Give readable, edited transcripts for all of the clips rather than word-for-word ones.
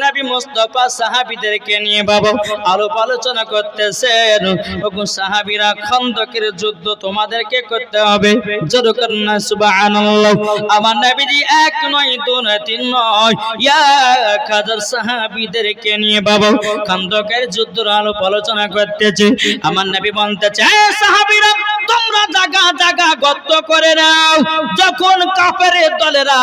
নবী মুস্তাফা সাহাবীদেরকে নিয়ে বাবা আলাপ আলোচনা করতেছেন। ওগো সাহাবীরা, খন্দকের যুদ্ধ তোমাদেরকে করতে হবে। জোরে করুন না সুবহানাল্লাহ। আমার নবীজি এক নয়, দুই নয়, তিন নয়, 1000 সাহাবীদেরকে নিয়ে বাবা খন্দকের যুদ্ধের আলাপ আলোচনা করতেছে। আমার নবী বলতেছে, হে সাহাবীরা, তোমরা জায়গা জায়গা গর্ত করে নাও। যখন কাফেরের দলেরা,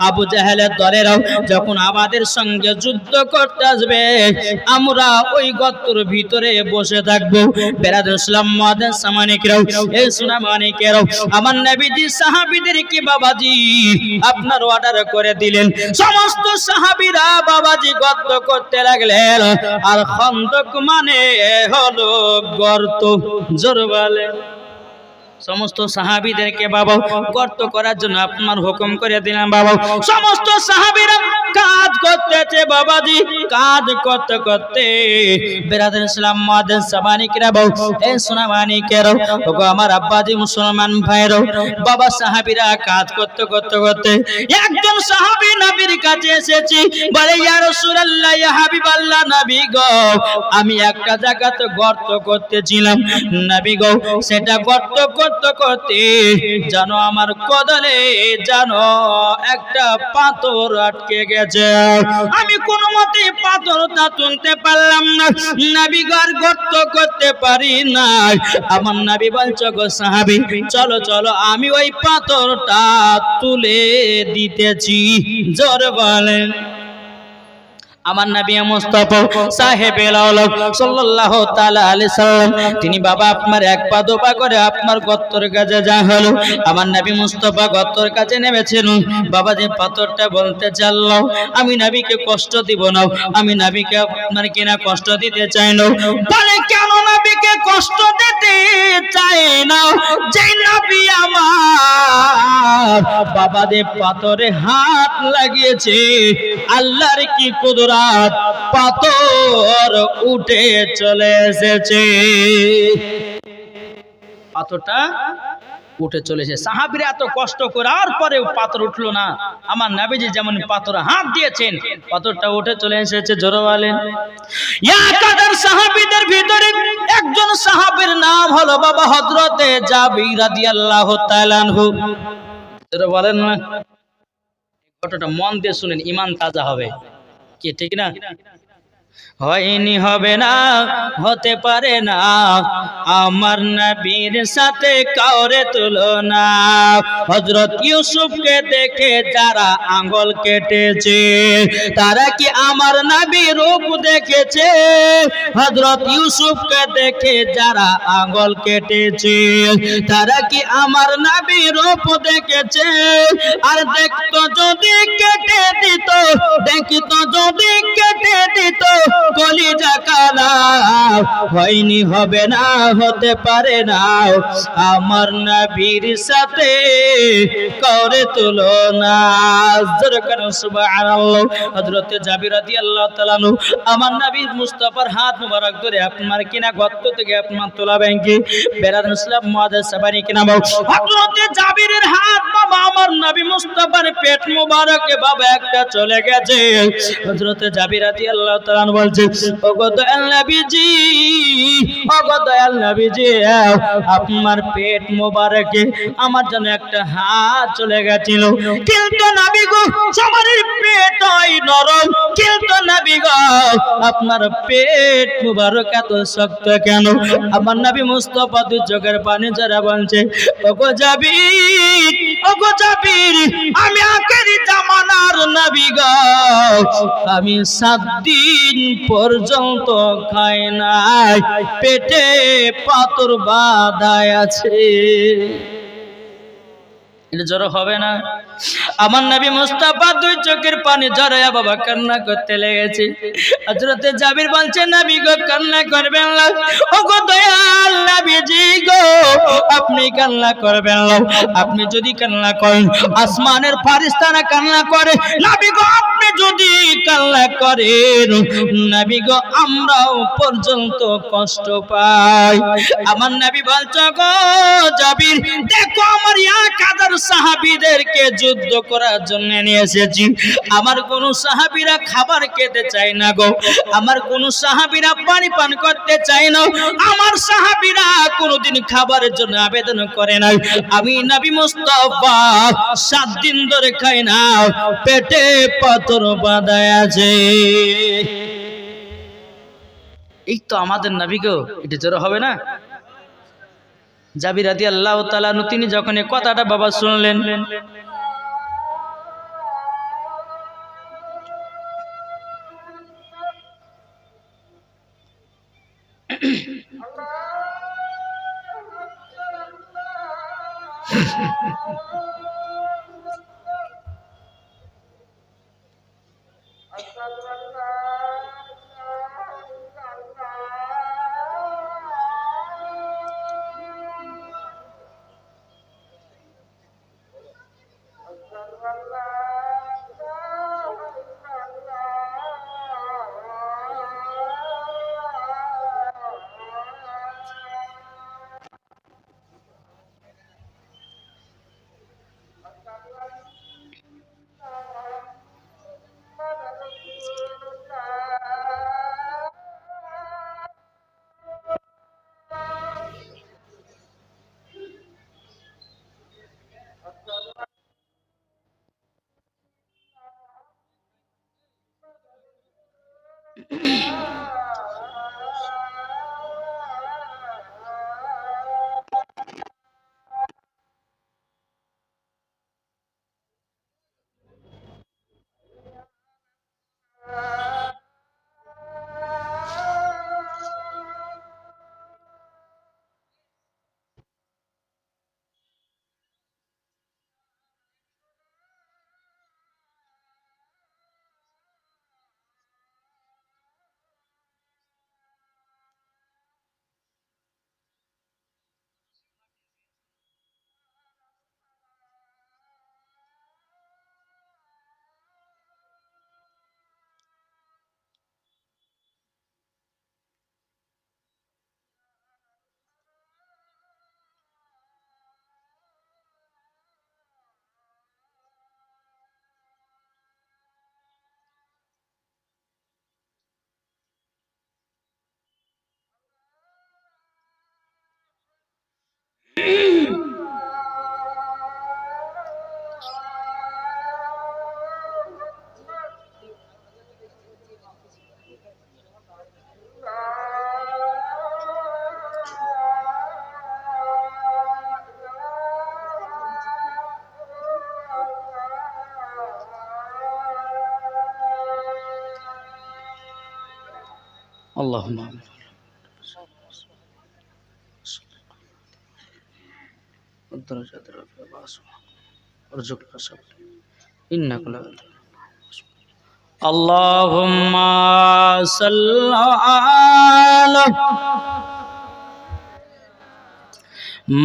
আবু জাহেলের দলেরা যখন আমাদের সঙ্গে যুদ্ধ করতে আসবে, আমরা ওই গর্তের ভিতরে বসে থাকবো। বেরাদুল ইসলাম মুআদ্দিন সামানিকরাও, এই সুনামানিকেরাও, আমার নবীজি সাহাবীদেরকে বাবাজি আপনার অর্ডার করে দিলেন। সমস্ত সাহাবীরা বাবাজি গর্ত করতে লাগলেন। আর খন্দক মানে হলো গর্ত। জোরে বলেন। সমস্ত সাহাবীদেরকে বাবা গর্ত করার জন্য আপনার হুকুম করে দিলাম। বাবা সমস্ত সাহাবীরা কাজ করতেছে বাবাজি। কাজ করতে করতে বেরাদুল ইসলাম মুআদ্দিন সামানিকরা বাবা, এই সুনামানিকেরা, ওগো আমার আব্বাজি মুসলমান ভাইরা, বাবা সাহাবীরা কাজ করতে করতে করতে একজন সাহাবী নবীর কাছে এসেছে। বলে, ইয়া রাসূলুল্লাহ, ইয়া হাবিবাল্লাহ, নবী গো, আমি একটা জায়গাতে গর্ত করতেছিলাম। নবী গো, সেটা গর্ত করতে করতে জানো আমার কদলে জানো একটা পাথর আটকে গেছে। আমি কোনো মতে পাথরটা তুলতে পারলাম না। নবী গর গর্ত করতে পারি না। আমার নবী বলছো, গো সাহাবী, চলো চলো, আমি ওই পাথরটা তুলে দিতেছি। জোরে বলেন। আমার নবী মুস্তাফা সাহেবে আলম সাল্লাল্লাহু তাআলা আলাইহি সাল্লাম তিনি বাবা আপনার এক পা দোপা করে আপনার গর্তের কাছে যা হলো। আমার নবী মুস্তাফা গর্তের কাছে নেমেছেন। বাবা যে পাথরটা বলতে চাইলো, আমি নবীকে কষ্ট দিব না, আমি নবীকে আপনার কিনা কষ্ট দিতে চাই না। বলে, কেন নবীকে কষ্ট দিতে চাই না? যে নবী আমার বাবা যে পাথরে হাত লাগিয়েছে, আল্লাহর কি কুদরত, পাথর উঠে চলে এসেছে। পাথরটা উঠে চলে এসেছে। সাহাবীরা এত কষ্ট করার পরেও পাথর উঠলো না। আমার নবীজি যেমন পাথরে হাত দিয়েছেন, পাথরটা উঠে চলে এসেছে। জোরে বলেন। একাধার সাহাবীদের ভিতরে একজন সাহাবীর নাম হলো বাবা হযরতে জাবির রাদিয়াল্লাহু তাআলা আনহু। জোরে বলেন না। ঘটনাটা মন দিয়ে শুনেন, ঈমান তাজা হবে। কি ঠিক না? হয়নি, হবে না, হতে পারে না আমার নবীর সাথে কাউরে তুলনা। হযরত ইউসুফকে দেখে যারা আঙ্গুল কেটেছে, তারা কি আমার নবীর রূপ দেখেছে? হযরত ইউসুফকে দেখে যারা আঙ্গুল কেটেছে, তারা কি আমার নবীর রূপ দেখেছে? আর দেখতো যদি কেটে দিত, দেখতো যদি কেটে দিত কলিজা কালা। হয়নি, হবে না, হতে পারে না আমার নবীর সাথে করে তুলনা। সুবহানাল্লাহ। হযরত জাবির রাদিয়াল্লাহু তাআলা আনহু আমার নবী মুস্তাফার হাত মুবারক ধরে আপনার কিনা গর্ত থেকে আপনার তোলাবেন কি? বেরাদুল ইসলাম মুআদ্দিন সাবানি কিনা হযরত জাবিরের হাত বাবা আমার নবী মুস্তাফার পেট মুবারকে বাবা একটা চলে গেছে। হযরত জাবির রাদিয়াল্লাহু তাআলা আনহু বলছে, ওগো দয়াল নবীজি, ওগো দয়াল নবীজি, আপনার পেট মোবারকে আমার জন্য একটা হাত চলে গেছিল। কিন্তু নবী গো, সবার পেট হয় নরম, কিন্তু নবী গো আপনার পেট মোবারক এত শক্ত কেন? আমার নবী মুস্তাফা দু চোখের পানি যারা বলছে, ওগো জাবির, ওগো জাবির, আমি আখেরি জামানার নবী গো, আমি 7 দিন পর্যন্ত খাই নাই, পেটে পাথর বাঁধায় আছে। এটা জড়ো হবে না? আমার নবী মুস্তাফা দুই চোখের পানি ঝরায়া বাবা কান্না করতে লেগেছে। হযরতে জাবির বলছে, নবী গো কান্না করবেন না। ওগো দয়াল নবীজি গো, আপনি কান্না করবেন না। আপনি যদি কান্না করেন, আসমানের ফেরেশতারা কান্না করে। নবী গো, আপনি যদি কান্না করেন নবী গো আমরাও পর্যন্ত কষ্ট পাই। আমার নবী বলছে গো জাবির দেখো আমার 1000 সাহাবীদেরকে যুদ্ধ করার জন্য নিয়ে এসেছি, আমার কোন সাহাবীরা খাবার খেতে চায় না গো, আমার কোন সাহাবীরা পানি পান করতে চায় না, আমার সাহাবীরা কোনদিন খাবারের জন্য আবেদন করে নাই। আমি নবী মুস্তাফা 7 দিন ধরে খাই না, পেটে পাথর বাঁধা আছে। এই তো আমাদের নবী গো, এটা জোর হবে না? জাবির রাদিয়াল্লাহু তাআলা আনহু তিনি যখন এই কথাটা বাবা শুনলেন, اللهم الدرجات الرفيعة ارزقنا صبر إنك لأنت اللهم صل على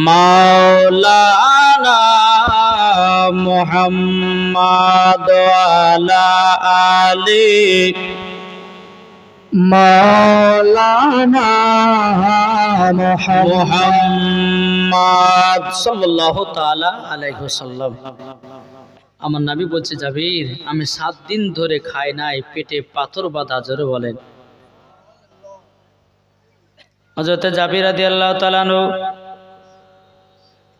مولانا محمد وعلى آله মাওলানা মুহাম্মদ সাল্লাল্লাহু তাআলা আলাইহি ওয়াসাল্লাম। আমার নবী বলছে জাবির আমি 7 দিন ধরে খাই নাই, পেটে পাথর বাঁধা। জোরে বলেন। হযরত জাবির রাদিয়াল্লাহু তাআলা আনহু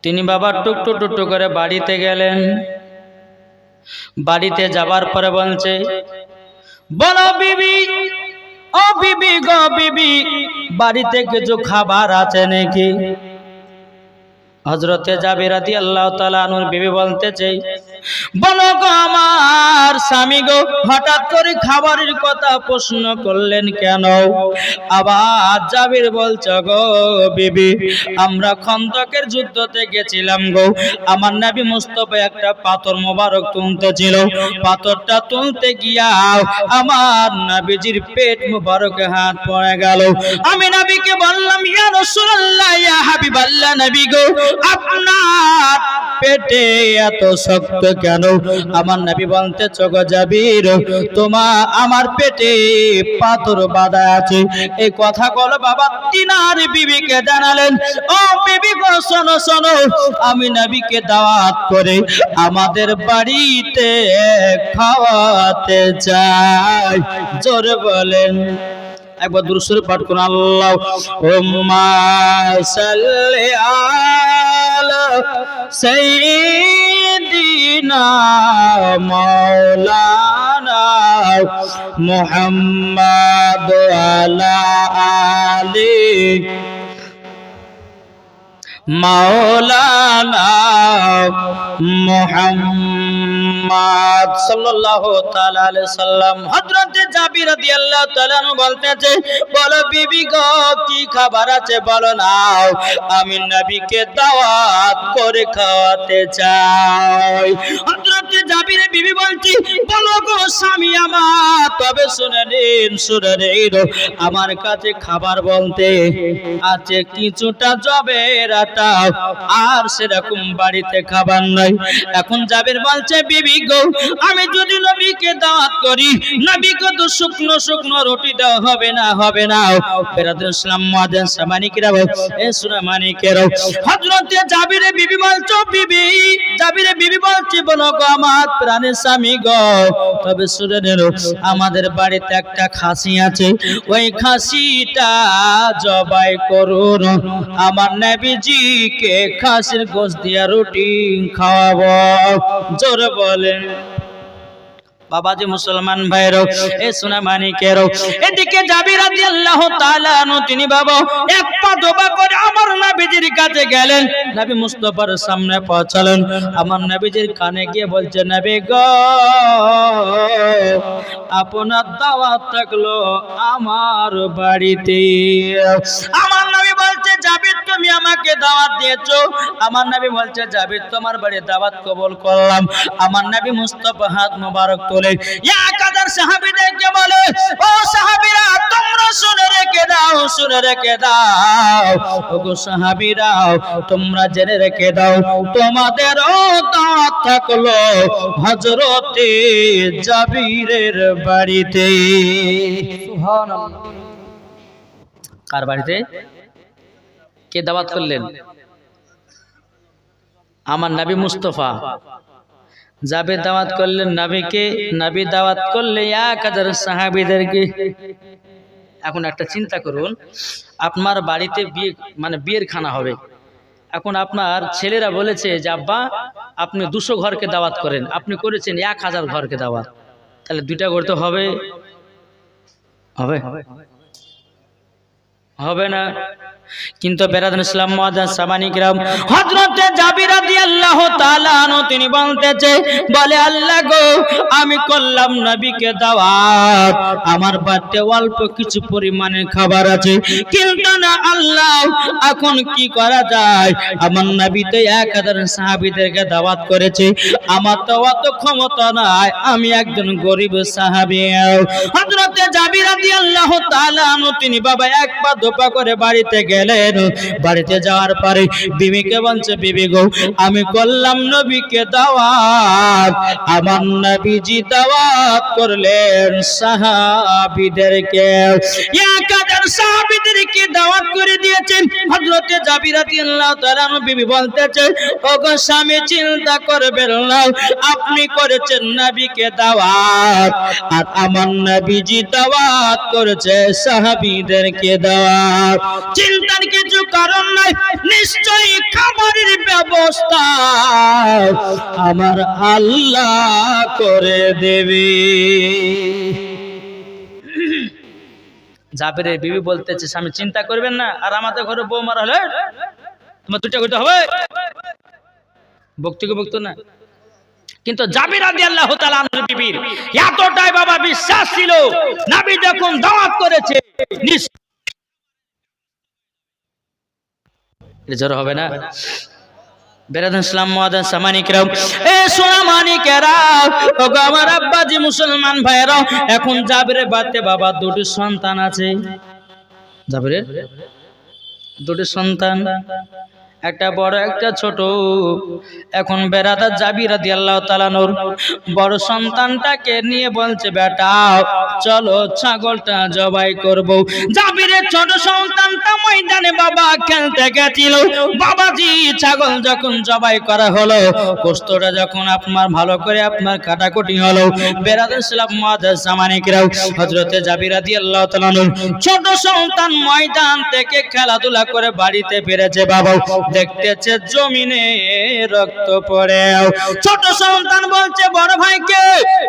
তিনি বাবা টুকটু টুকটু করে বাড়িতে গেলেন। বাড়িতে যাবার পরে বলছে বলো বিবি, ও বিবি গো বিবি, বাড়িতে কিছু খাবার আছে নাকি? হযরতে জাবির রাদিয়াল্লাহু তাআলা আনহুর বিবি বলতেছে বলো গো আমার স্বামী গো, হঠাৎ করে খাবারের কথা প্রশ্ন করলেন কেন? আবার জাবির বলছে গো বিবি, আমরা খন্দকের যুদ্ধতে গেছিলাম গো, আমার নবী মুস্তাফা একটা পাথর মোবারক তুলতেছিল, পাথরটা তুলতে গিয়া আমার নবীজির পেট মোবারকে হাত পড়ে গেল। আমি নবীকে বললাম ইয়া রাসূলুল্লাহ ইয়া হাবিবাল্লাহ, নবী গো আপনার পেটে এত শক্ত কেন? আমার নবী বলতে চোগো জাবির, আমার পেটে পাথর বাঁধা আছে। এই কথা বলো বাবা তিনার বিবিকে জানালেন, ও বিবি গো শোনো শোনো, আমি নবীকে দাওয়াত করে আমাদের বাড়িতে খাওয়াতে চাই। জোরে বলেন, একবার দুরূদ শরীফ পাঠ করুন। আল্লাহুম্মা সাল্লি আলা সাইয়্যিদিনা মাওলানা মুহাম্মাদ আলা আলি মাওলানা মুহাম্মদ সাল্লাল্লাহু তাআলা আলাইহি সাল্লাম। হযরত জাবির রাদিয়াল্লাহু তাআলা বলতেছে, বলো বিবি গো কি খাবার আছে বলো নাও, আমি নবীকে দাওয়াত করে খাওয়াতে চাই। হযরত জাবিরের বিবি বলছি, বলো গো স্বামী আমার, তবে শুনে নিন আমার কাছে খাবার বলতে আছে কিছুটা জবের আটা, আর সেরকম বাড়িতে খাবার নাই। এখন জাবির বলছে, বিবি গো আমি যদি নবীকে দাওয়াত করি, নবীকে তো শুকনো শুকনো রুটি দেওয়া হবে না, হবে না। বেরাদুল ইসলাম মুআজ্জিন সামানিকেরা, এ সুরা মানিকেরা, হযরত জাবিরের বিবি বলছো, বিবি জাবিরের বিবি বলছে, বলো গো আমার প্রাণের স্বামী গো, তবে শুনে নিন আমাদের বাড়িতে একটা খাসি আছে, ওই খাসিটা জবাই করুন, আমার নবীজিকে খাসির গোশত দিয়া রুটি খাওয়াবো। জোরে বলেন বাবাজি মুসলমান ভাইরো, এ সোনা মানিকেরও, এদিকে জাবির রাদিয়াল্লাহু তাআলা আনহু তিনি বাবা এক পা দোবা করে আমার নবীজির কাছে গেলেন, নবী মুস্তাফার সামনে পৌঁছালেন। আমার নবীজির কানে গিয়ে বলছে, নবী গো আপনার দাওয়াত থাকলো আমার বাড়িতে। আমার নবী বলছে, জাবির তুমি আমাকে দাওয়াত দিয়েছো? আমার নবী বলছে, জাবির তোমার বাড়ি দাওয়াত কবুল করলাম। আমার নবী মুস্তাফা হাত মোবারক তোলে, এক হাজার সাহাবীদেরকে বলে, ও সাহাবীরা তোমরা শুনে রেখে দাও, শুনে রেখে দাও, ওগো সাহাবীরা তোমরা জেনে রেখে দাও, তোমাদেরও দাওয়াত থাকলো হযরতে জাবিরের বাড়িতে। সুবহানাল্লাহ। কার বাড়িতে? কে দাওয়াত করলেন? আমার নবী মুস্তাফা। জাবির দাওয়াত করলেন নবীকে, নবী দাওয়াত করলে 1000 সাহাবীদেরকে। এখন একটা চিন্তা করুন, আপনার বাড়িতে বিয়ে মানে বিয়ের খানা হবে, এখন আপনার ছেলেরা বলেছে যে আব্বা আপনি 200 ঘরকে দাওয়াত করেন, আপনি করেছেন 1000 ঘরকে দাওয়াত, তাহলে 2টা করতে হবে, হবে হবে না? কিন্তু বেরাদুল ইসলাম মুআজ্জিন সামানিকরাম, হযরত জাবির রাদিয়াল্লাহু তাআলা আনহু তিনি বলতেছে, বলে আল্লাহ গো আমি করলাম নবীকে দাওয়াত, আমার বাড়িতে অল্প কিছু পরিমাণে খাবার আছে, কিন্তু না আল্লাহ এখন কি করা যায়? আমার নবী তো 1000 সাহাবীদেরকে দাওয়াত করেছে, আমার তো অত ক্ষমতা নাই, আমি একজন গরীব সাহাবী। হযরত জাবির রাদিয়াল্লাহু তাআলা আনহু তিনি বাবা এক পা দোপা করে বাড়িতে গেলেন। বাড়িতে যাওয়ার পরে বিবিকে বলছে, বিবি গো আমি করলাম নবীকে দাওয়াত, আমার নবীজি দাওয়াত করলেন সাহাবীদেরকে, 1000 সাহাবীদেরকে দাওয়াত করে দিয়েছেন। হযরত জাবির রাদিয়াল্লাহু তাআলা বিবি বলতেছে, ওগো স্বামী চিন্তা করবেন না, আপনি করেছেন নবীকে দাওয়াত, আর আমার নবীজি দাওয়াত করেছে সাহাবীদেরকে দাওয়াত, চিন্তার কিছু কারণ নাই, নিশ্চয়ই খাবারের ব্যবস্থা আমার আল্লাহ করে দেবে। জাবিরের বিবি বলতেছে, স্বামী চিন্তা করবেন না, আর আমাদের ঘরে বউ মারা হলে তোমার 2টা করতে হবে, বক্তব্য বক্ত না। কিন্তু জাবির রাদিয়াল্লাহু তাআলা আনহু বিবির এতটাই বাবা বিশ্বাস ছিল, নবী যখন দাওয়াত করেছে জোর হবে না। বেরাদুল ইসলাম মুআজ্জিন সামানিকরাম, এ সোনা মানিকেরা, ওগো আমার আব্বাজি মুসলমান ভাইরা, এখন জাবিরের বাড়িতে বাবা 2টি সন্তান আছে। জাবিরের 2টি সন্তান, একটা বড় একটা ছোট। এখন বেরাদার জাবির রাদিয়াল্লাহু তাআলা নূর বড় সন্তানটাকে নিয়ে বলছে, বেটা চলো ছাগলটা জবাই করব। জাবিরের ছোট সন্তানটা ময়দানে বাবা খেলতে গেছিল। বাবাজি ছাগল যখন জবাই করা হলো, গোশতটা যখন আপনার ভালো করে আপনার কাটাকুটি হলো, বেরাদার সালাম মুআজ্জাজ সামানিকরাও, হযরতে জাবির রাদিয়াল্লাহু তাআলা নূর ছোট সন্তান ময়দান থেকে খেলাধুলা করে বাড়িতে ফিরেছে। বাবা দেখতেছে জমিনে রক্ত পড়ে। ছোট সন্তান বলছে বড় ভাইকে,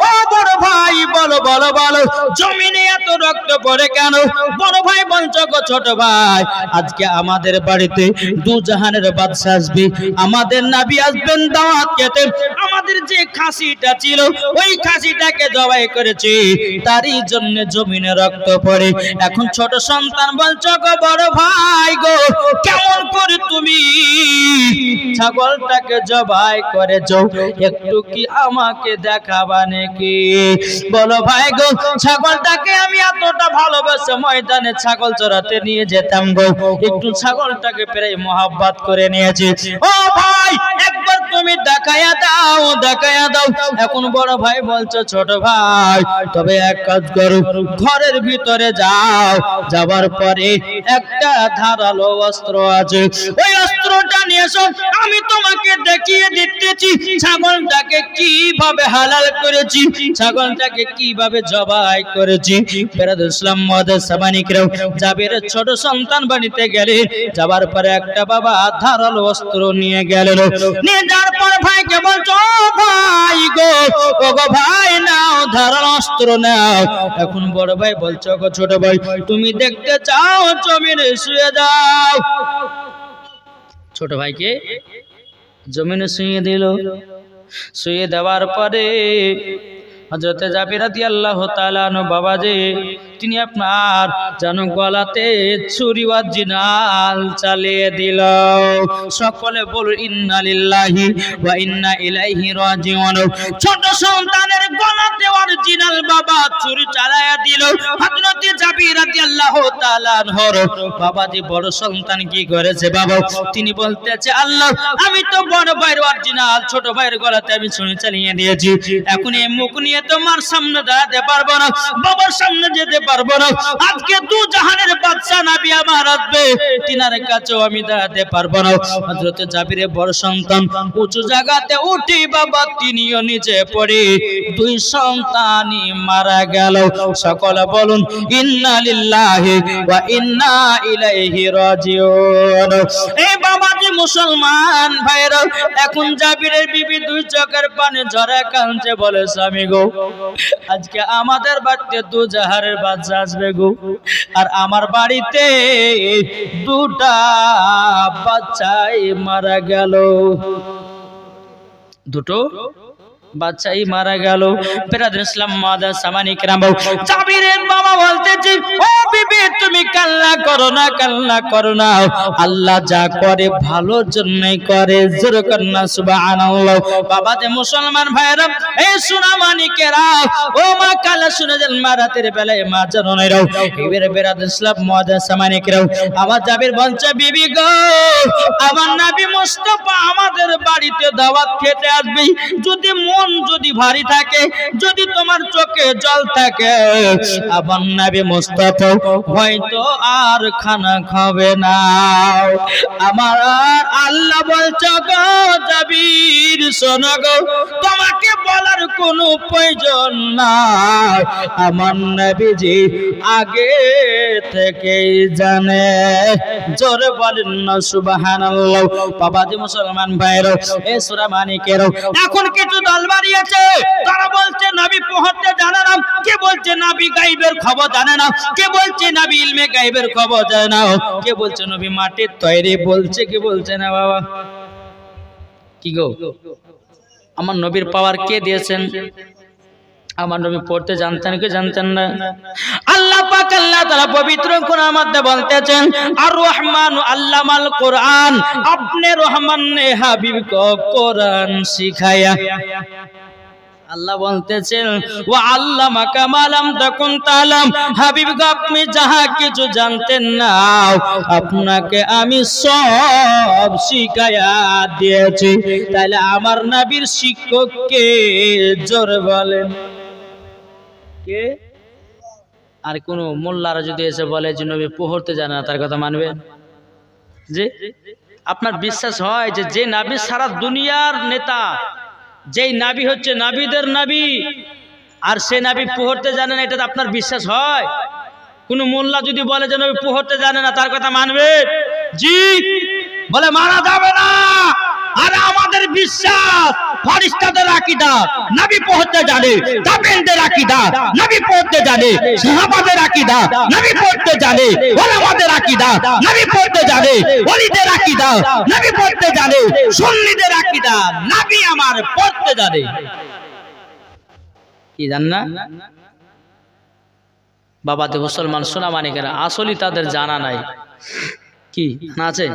ও বড় ভাই বলো বলো বলো, জমিনে এত রক্ত পড়ে কেন? বড় ভাই বলছে, গো ছোট ভাই, আজকে আমাদের বাড়িতে দু জাহানের বাদশা আসবে, আমাদের নবী আসবেন দাওয়াত খেতে। আমাদের যে খাসিটা ছিল ওই খাসিটাকে জবাই করেছি, তারই জন্য জমিনে রক্ত পড়ে। এখন ছোট সন্তান বলছে, গো বড় ভাই গো, কেমন করে তুমি ছাগলটাকে জবাই করেছো, একটু কি আমাকে দেখাবা নাকি? বলো ভাই গো, ছাগলটাকে আমি এতটা ভালোবাসে ময়দানে ছাগল চড়াতে নিয়ে যেতাম গো, একটু ছাগলটাকে প্রায় মোহাব্বত করে নিয়েছি। ও ভাই একবার তুমি দেখায়া দাও, দেখায়া দাও। এখন বড় ভাই বলছে, ছোট ভাই তবে এক কাজ করো, ঘরের ভিতরে যাও, যাবার পরে একটা ধারালো অস্ত্র আছে, ওই অস্ত্রটা নিয়ে এসো, আমি তোমাকে দেখিয়ে দিতেছি ছাগলটাকে কিভাবে হালাল করেছি, ছাগলটাকে কিভাবে জবাই করেছি। বেরাদুল ইসলাম মুআজ্জাজ সামানিকরাও, জাবিরের ছোট সন্তান বাড়িতে গেলে, যাবার পরে একটা বাবা ধারালো অস্ত্র নিয়ে গেল। নিয়ে যাওয়ার পর ভাইকে বলছো, ভাই গো, ও গো ভাই নাও ধারালো অস্ত্র নাও। এখন বড় ভাই বলছো, গো ছোট ভাই তুমি দেখতে চাও, জমিনে শুয়ে যাও। ছোট ভাইকে জমিনে শুয়ে দিল। শুয়ে দেওয়ার পরে হযরতে জাবির রাদিয়াল্লাহু তাআলা আনহু বাবাজি তিনি আপনার যেন গলাতে ছুরি ওয়াজিনাল চালিয়ে দিল। সকলে বলুন ইন্না লিল্লাহি ওয়া ইন্না ইলাইহি রাজিউন। ছোট সন্তানের গলাতে অরিজিনাল বাবা ছুরি চালায়া দিল। হযরতে জাবির রাদিয়াল্লাহু তাআলা আনহু বাবাজি বড় সন্তান কি করেছে বাবা, তিনি বলতেছে, আল্লাহ আমি তো বড় ভাইয়ের অরিজিনাল ছোট ভাইয়ের গলাতে আমি ছুরি চালিয়ে দিয়েছি, এখন এই মুখ নিয়ে তোমার সামনে দাঁড়াতে পারবো না, বাবার সামনে যেতে পারবো না, আজকে দু জাহানের বাদশা নবী আমার আসবে, তিনার কাছেও আমি দাঁড়াতে পারবো না। হযরতে জাবিরের বড় সন্তান উঁচু জায়গাতে উঠে বাবা তিনিও নিচে পড়ে, দুই সন্তানই মারা গেল। সকলে বলুন ইন্না লিল্লাহি ওয়া ইন্না ইলাইহি রাজিউন। এই বাবাজি মুসলমান ভাইরা, এখন জাবিরের বিবি দুই চোখের পানি ঝরে কাঁদছে, বলে স্বামী গো, আজকে আমাদের বাড়িতে দু জাহারের বাচ্চা আসবে গো, আর আমার বাড়িতে দুটা বাচ্চাই মারা গেল, দুটো বাচ্চাই মারা গেল। বেরাদুল ইসলাম মুআজ্জাজ সামানিকরাম, জাবিরের বাবা বলতেছে, ও বিবি তুমি কান্না করো না, কান্না করো না, আল্লাহ যা করে ভালোর জন্যই করে, জোরে কন্না সুবহানাল্লাহ। বাবা যে মুসলমান ভাইরা, এই সোনামানিকেরা, ও মা কালা শুনে যান, মা রাতের বেলায় মা জননীরাও, এবারে বেরাদুল ইসলাম মুআজ্জাজ সামানিকরাম, আমার জাবির বলছে, বিবি গো, আমার নবী মুস্তাফা আমাদের বাড়িতে দাওয়াত খেতে আসবে, যদি যদি ভারী থাকে, যদি তোমার চোখে জল থাকে, আমার নবী মুস্তাফা হয়তো আর খানা খাবে না। আমার আল্লাহ বলছে, গো জাবির শোনো গো, তোমাকে বলার কোনো প্রয়োজন নাই, আমার নবীজি আগে থেকেই জানে, জোরে বলেন না সুবহানাল্লাহ। বাবাজি মুসলমান ভাইরা, এই সূরা মানিকের এখন কিছু দল বাড়িয়েছে, তারা বলছে নবী পড়তে জানে না, কে বলছে নবী গায়বের খবর জানে না, কে বলছে নবী ইলমে গায়বের খবর জানে না, কে বলছে নবী মাটির তৈরি, বলছে কি বলছে না। বাবা কি গো, আমার নবীর পাওয়ার কে দিয়েছেন? আমার নবী পড়তে জানতেন কি জানতেন না? আল্লাহ পাক আল্লাহ তাআলা পবিত্র কোরআনের মধ্যে বলতেছেন, আর রহমান আল্লামাল কোরআন, আপনি রহমান ने হাবিব को কোরআন सिखाया। আল্লাহ বলতেছেন ওয়া আল্লামাকা মা লাম তাকুন তাআলাম, হাবিব গো আপনি যাহা কিছু জানতেন না আপনাকে আমি সব শিখায়া দিয়েছি। তাহলে আমার নবীর শিক্ষক কে? জোরে বলেন কে? আর কোন মোল্লারা যদি এসে বলে যে নবী পড়তে জানে না, তার কথা মানবেন? যে আপনার বিশ্বাস হয় যে যে নবী সারা দুনিয়ার নেতা, যেই নবী হচ্ছে নবীদের নবী, আর সে নবী পড়তে জানে না, এটা আপনার বিশ্বাস হয়? কোন মোল্লা যদি বলে যে নবী পড়তে জানে না, তার কথা মানবে? জি বলে মানা যাবে না। আর আমাদের বিশ্বাস ফেরেশতাদের আকীদা নবী পড়তে জানে, তাবেঈনদের আকীদা নবী পড়তে জানে, সাহাবাদের আকীদা নবী পড়তে জানে, উলামাদের আকীদা নবী পড়তে জানে, ওলিদের আকীদা নবী পড়তে জানে, সুন্নিদের আকীদা নবী আমার পড়তে জানে। কি জান না বাবাতে মুসলমান সোনা মানিকেরা, আসলে তাদের জানা নাই। কি না আছে?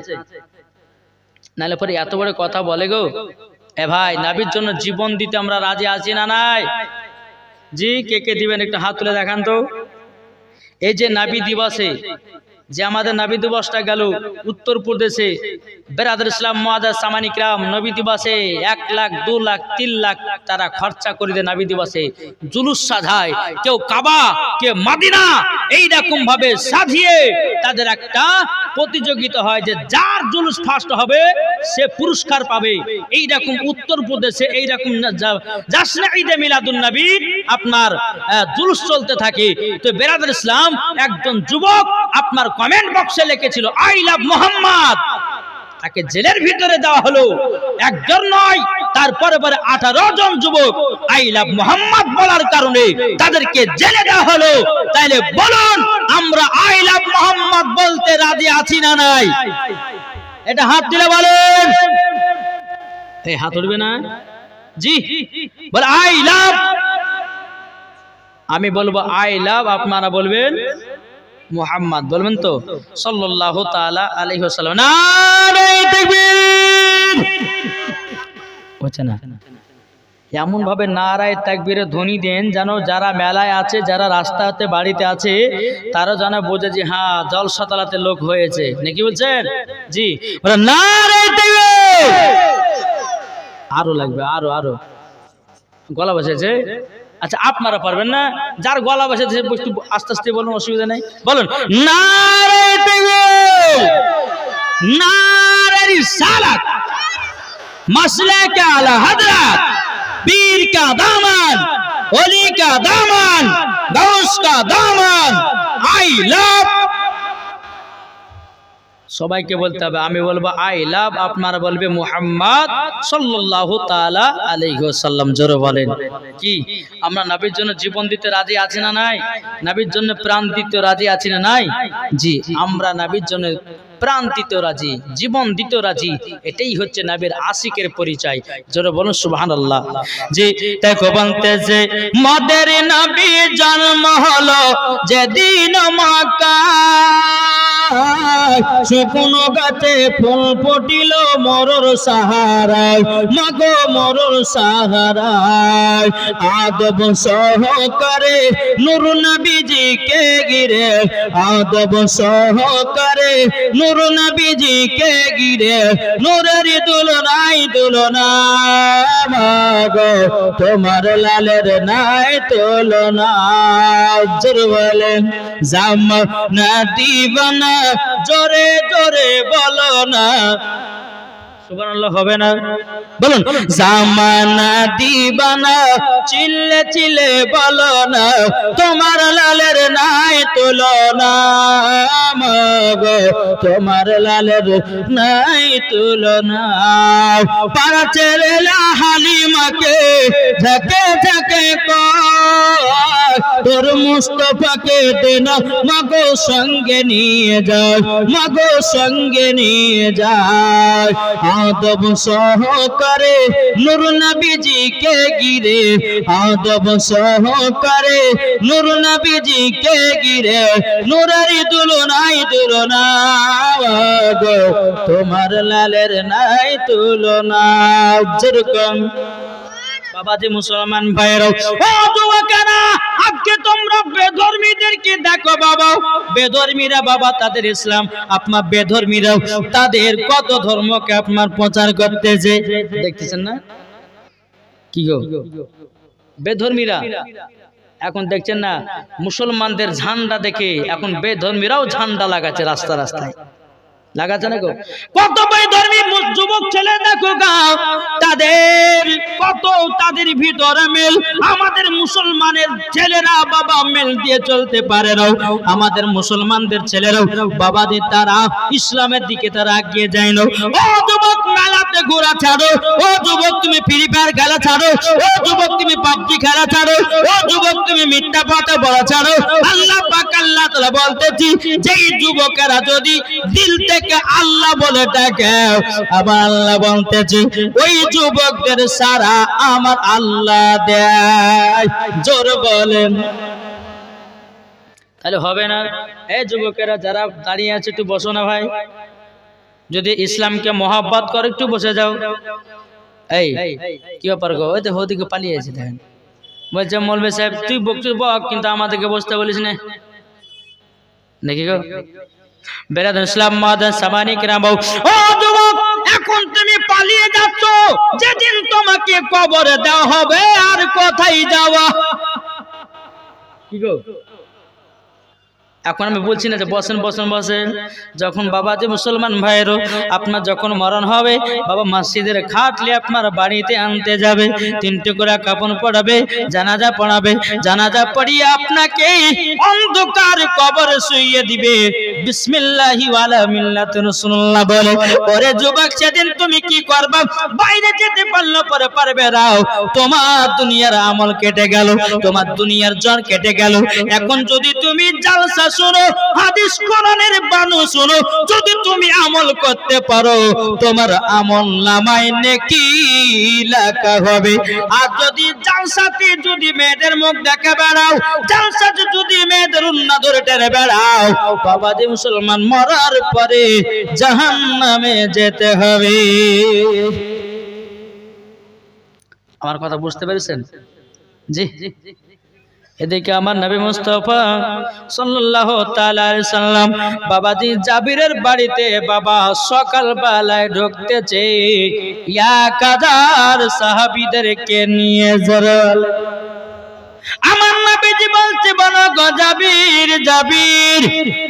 নাহলে পরে এত বড় কথা বলে গো। এ ভাই, নবীর জন্য জীবন দিতে আমরা রাজি আছি না নাই? জি কে কে দিবেন একটু হাত তুলে দেখান তো। এই যে নবী দিবসে, যে আমাদের নবী দিবসটা গেল উত্তরপ্রদেশে, বেরাদর ইসলাম মুআজ্জাজ সামানি কিরাম নবী দিবসে 1 লাখ 2 লাখ 3 লাখ তারা খরচা করে দেয় নবী দিবসে, জুলুস সাজায়, কেউ কাবা কেউ মদিনা, এইরকম ভাবে সাজিয়ে তাদের একটা প্রতিযোগিতা হয় যে যার জুলুস ফার্স্ট হবে সে পুরস্কার পাবে। এইরকম উত্তরপ্রদেশে এইরকম জাশনে ঈদে মিলাদুন নবী আপনার জুলুস চলতে থাকে। তো বেরাদর ইসলাম একজন যুবক আপনার কমেন্ট বক্সে লিখেছিল আই লাভ মোহাম্মদ, তাকে জেলের ভিতরে দেওয়া হলো। একজন নয়, তারপরে 18 জন যুবক আই লাভ মোহাম্মদ বলার কারণে তাদেরকে জেলে দেওয়া হলো। তাইলে বলুন আমরা আই লাভ মোহাম্মদ বলতে রাজি আছি না নাই? এটা হাত দিলে বলেন। এই হাত উঠবে না? জি বলে আই লাভ, আমি বলবো আই লাভ, আপনারা বলবেন মুহাম্মদ, বলবেন তো সাল্লাল্লাহু তাআলা আলাইহি ওয়াসাল্লাম। নারে তাকবীর হচ্ছে না? এমন ভাবে নারায়ে তাকবীরের ধ্বনি দেন যেন যারা মেলায় আছে, যারা রাস্তাতে বাড়িতে আছে, তারা যেন বোঝে যে হ্যাঁ জলসা তালাতে লোক হয়েছে নাকি। বলছেন জি নারায়ে তাকবীর। আরো লাগবে, আরো আরো গলা বসেছে। আচ্ছা আপনারা পারবেন না? যার গলা বসেছে আস্তে আস্তে বলুন, অসুবিধা নেই, বলুন নারে তাকবীর, নারে রিসালাত, মাসলা কা আলা হযরত, পীর কা দামান, ওলি কা দামান, গাউস কা দামান, আই লাভ। সবাইকে বলতে হবে, আমি বলবো আই লাভ, আপনারা বলবে মুহাম্মদ সাল্লাল্লাহু তাআলা আলাইহি ওয়াসাল্লাম। জোরে বলেন। কি আমরা নবীর জন্য জীবন দিতে রাজি আছি না নাই? নবীর জন্য প্রাণ দিতে রাজি আছি না নাই? জি আমরা নবীর জন্য প্রাণ দিতে রাজি, জীবন দিতে রাজি। এটাই হচ্ছে নবীর আশিকের পরিচয়। জোরে বলুন সুবহানাল্লাহ। জি দেখো বলতেছে মদের নবী জন্ম হলো যেদিন মক্কায়, শুকনো গাছে ফুল ফুটিল মরুর সাহারায়, মাগো মরুর সাহারায়। আদব সহকারে নূর নবীজিকে ঘিরে, আদব সহকারে নূর নবীজিকে ঘিরে, নূরের দুলনাই দুলনা, মাগো তোমার লালের নাই তুলনা। জোরে বলেন জামানা দিবানা, জোরে জোরে বলো না সুবহানাল্লাহ, হবে না? বলুন জামানা দিবানা, চিল্লে চিল্লে বলো না তোমার লালের নাই তুলনা, মাগো তোমার লালের নাই তুলনা। পাড়া ছেলেলা হালিমাকে ঝাঁকে ঝাঁকে কয়, তোর মুস্তাফাকে দেনা মাগো সঙ্গে নিয়ে যায়, মাগো সঙ্গে নিয়ে যায়। আদব সহকারে নূর নবীজিকে ঘিরে, আদব সহকারে নূর নবীজিকে ঘিরে, নূরের দুলনাই দুলনা, গো তোমার লালের নাই তুলনা। যেরকম বাবাজি মুসলমান ভাইরাও, ও যুবকেরা, আজকে তোমরা বেধর্মীদেরকে দেখো বাবা, বেধর্মীরা বাবা তাদের ইসলাম, আপনার বেধর্মীরাও তাদের কত ধর্মকে আপনার প্রচার করতেছে, দেখতেছেন না? কি গো বেধর্মীরা এখন দেখছেন না, মুসলমানদের ঝান্ডা দেখে এখন বেধর্মীরাও ঝান্ডা লাগাচ্ছে রাস্তা রাস্তায়, লাগাচ্ছে না গো? কত বেধর্মী যুবক ছেলে দেখো গাও, তাদের কত তাদের ভিতরে মেল, আমাদের মুসলমানের ছেলেরা বাবা মেল দিয়ে চলতে পারে না, আমাদের মুসলমানদের ছেলেরাও বাবাদের তারা ইসলামের দিকে তারা এগিয়ে যায় না। ও যুবক মেলাতে ঘোরা ছাড়ো, ও যুবক তুমি ফ্রি ফায়ার খেলা ছাড়ো, ও যুবক তুমি পাবজি খেলা ছাড়ো, ও যুবক তুমি মিথ্যা কথা বলা ছাড়ো। আল্লাহ পাক আল্লাহ তাআলা বলতেছি, যেই যুবকেরা যদি দিল থেকে আল্লাহ বলে ডাকে, আবার আল্লাহ বলতেছে ওই যুবকদের সারা আমার আল্লাহ দেয়, জোর বলেন। তাহলে হবে না? এই যুবকেরা যারা দাঁড়িয়ে আছে একটু বসো না ভাই, যদি ইসলামকে মহব্বত করে একটু বসে যাও। এই কি ব্যাপার গো, ওই তো ওদিকে পালিয়েছে, দেখেন বলছে মৌলভী সাহেব তুই বকছিস বক, কিন্তু আমাদেরকে বসতে বলিস না, নাকি গো? বেরাদুল ইসলাম মাদান সামানিক রামও, ও যুবক এখন তুমি পালিয়ে যাচ্ছ, যেদিন তোমাকে কবরে দেওয়া হবে আর কোথায় যাওয়া? কি গো এখন আমি বলছি না যে বসেন বসেন বসেন, যখন বাবা যে মুসলমান ভাইয়েরও আপনার যখন মরণ হবে, বাবা মসজিদের খাটলে আপনার বাড়িতে আনতে যাবে, 3টে করে কাফন পড়াবে, জানাজা পড়াবে, জানাজা পড়িয়ে আপনাকে অন্ধকার কবরে শুইয়ে দিবে, বিসমিল্লাহি ওয়ালা মিল্লাতি রাসূলুল্লাহ বলে। ওরে যুবক, সেদিন তুমি কি করবা? বাইরে যেতে পারলো পরে পারবে রাও, তোমার দুনিয়ার আমল কেটে গেল, তোমার দুনিয়ার জন কেটে গেল। এখন যদি তুমি জালসা শোনো, হাদিস কোরআনের বাণী শোনো, যদি তুমি আমল করতে পারো, তোমার আমল নামায় নেকি লেখা হবে। আর যদি জালসাতে যদি মেয়েদের মুখ দেখে বেড়াও, জালসাতে যদি মেয়েদের উন্না ধরে টেনে বেড়াও, বাবা যে মুসলমান মরার পরে জাহান্নামে যেতে হবে। আমার কথা বুঝতে পেরেছেন? জি। এদিকে আমার নবী মুস্তাফা সাল্লাল্লাহু তাআলা আলাইহি সাল্লাম বাবাজি জাবিরের বাড়িতে বাবা সকাল বেলায় ঢুকতেছে, এক হাজার সাহাবীদেরকে নিয়ে জড়াল। আমার নবীজি বলছে, বলো গো জাবির, জাবির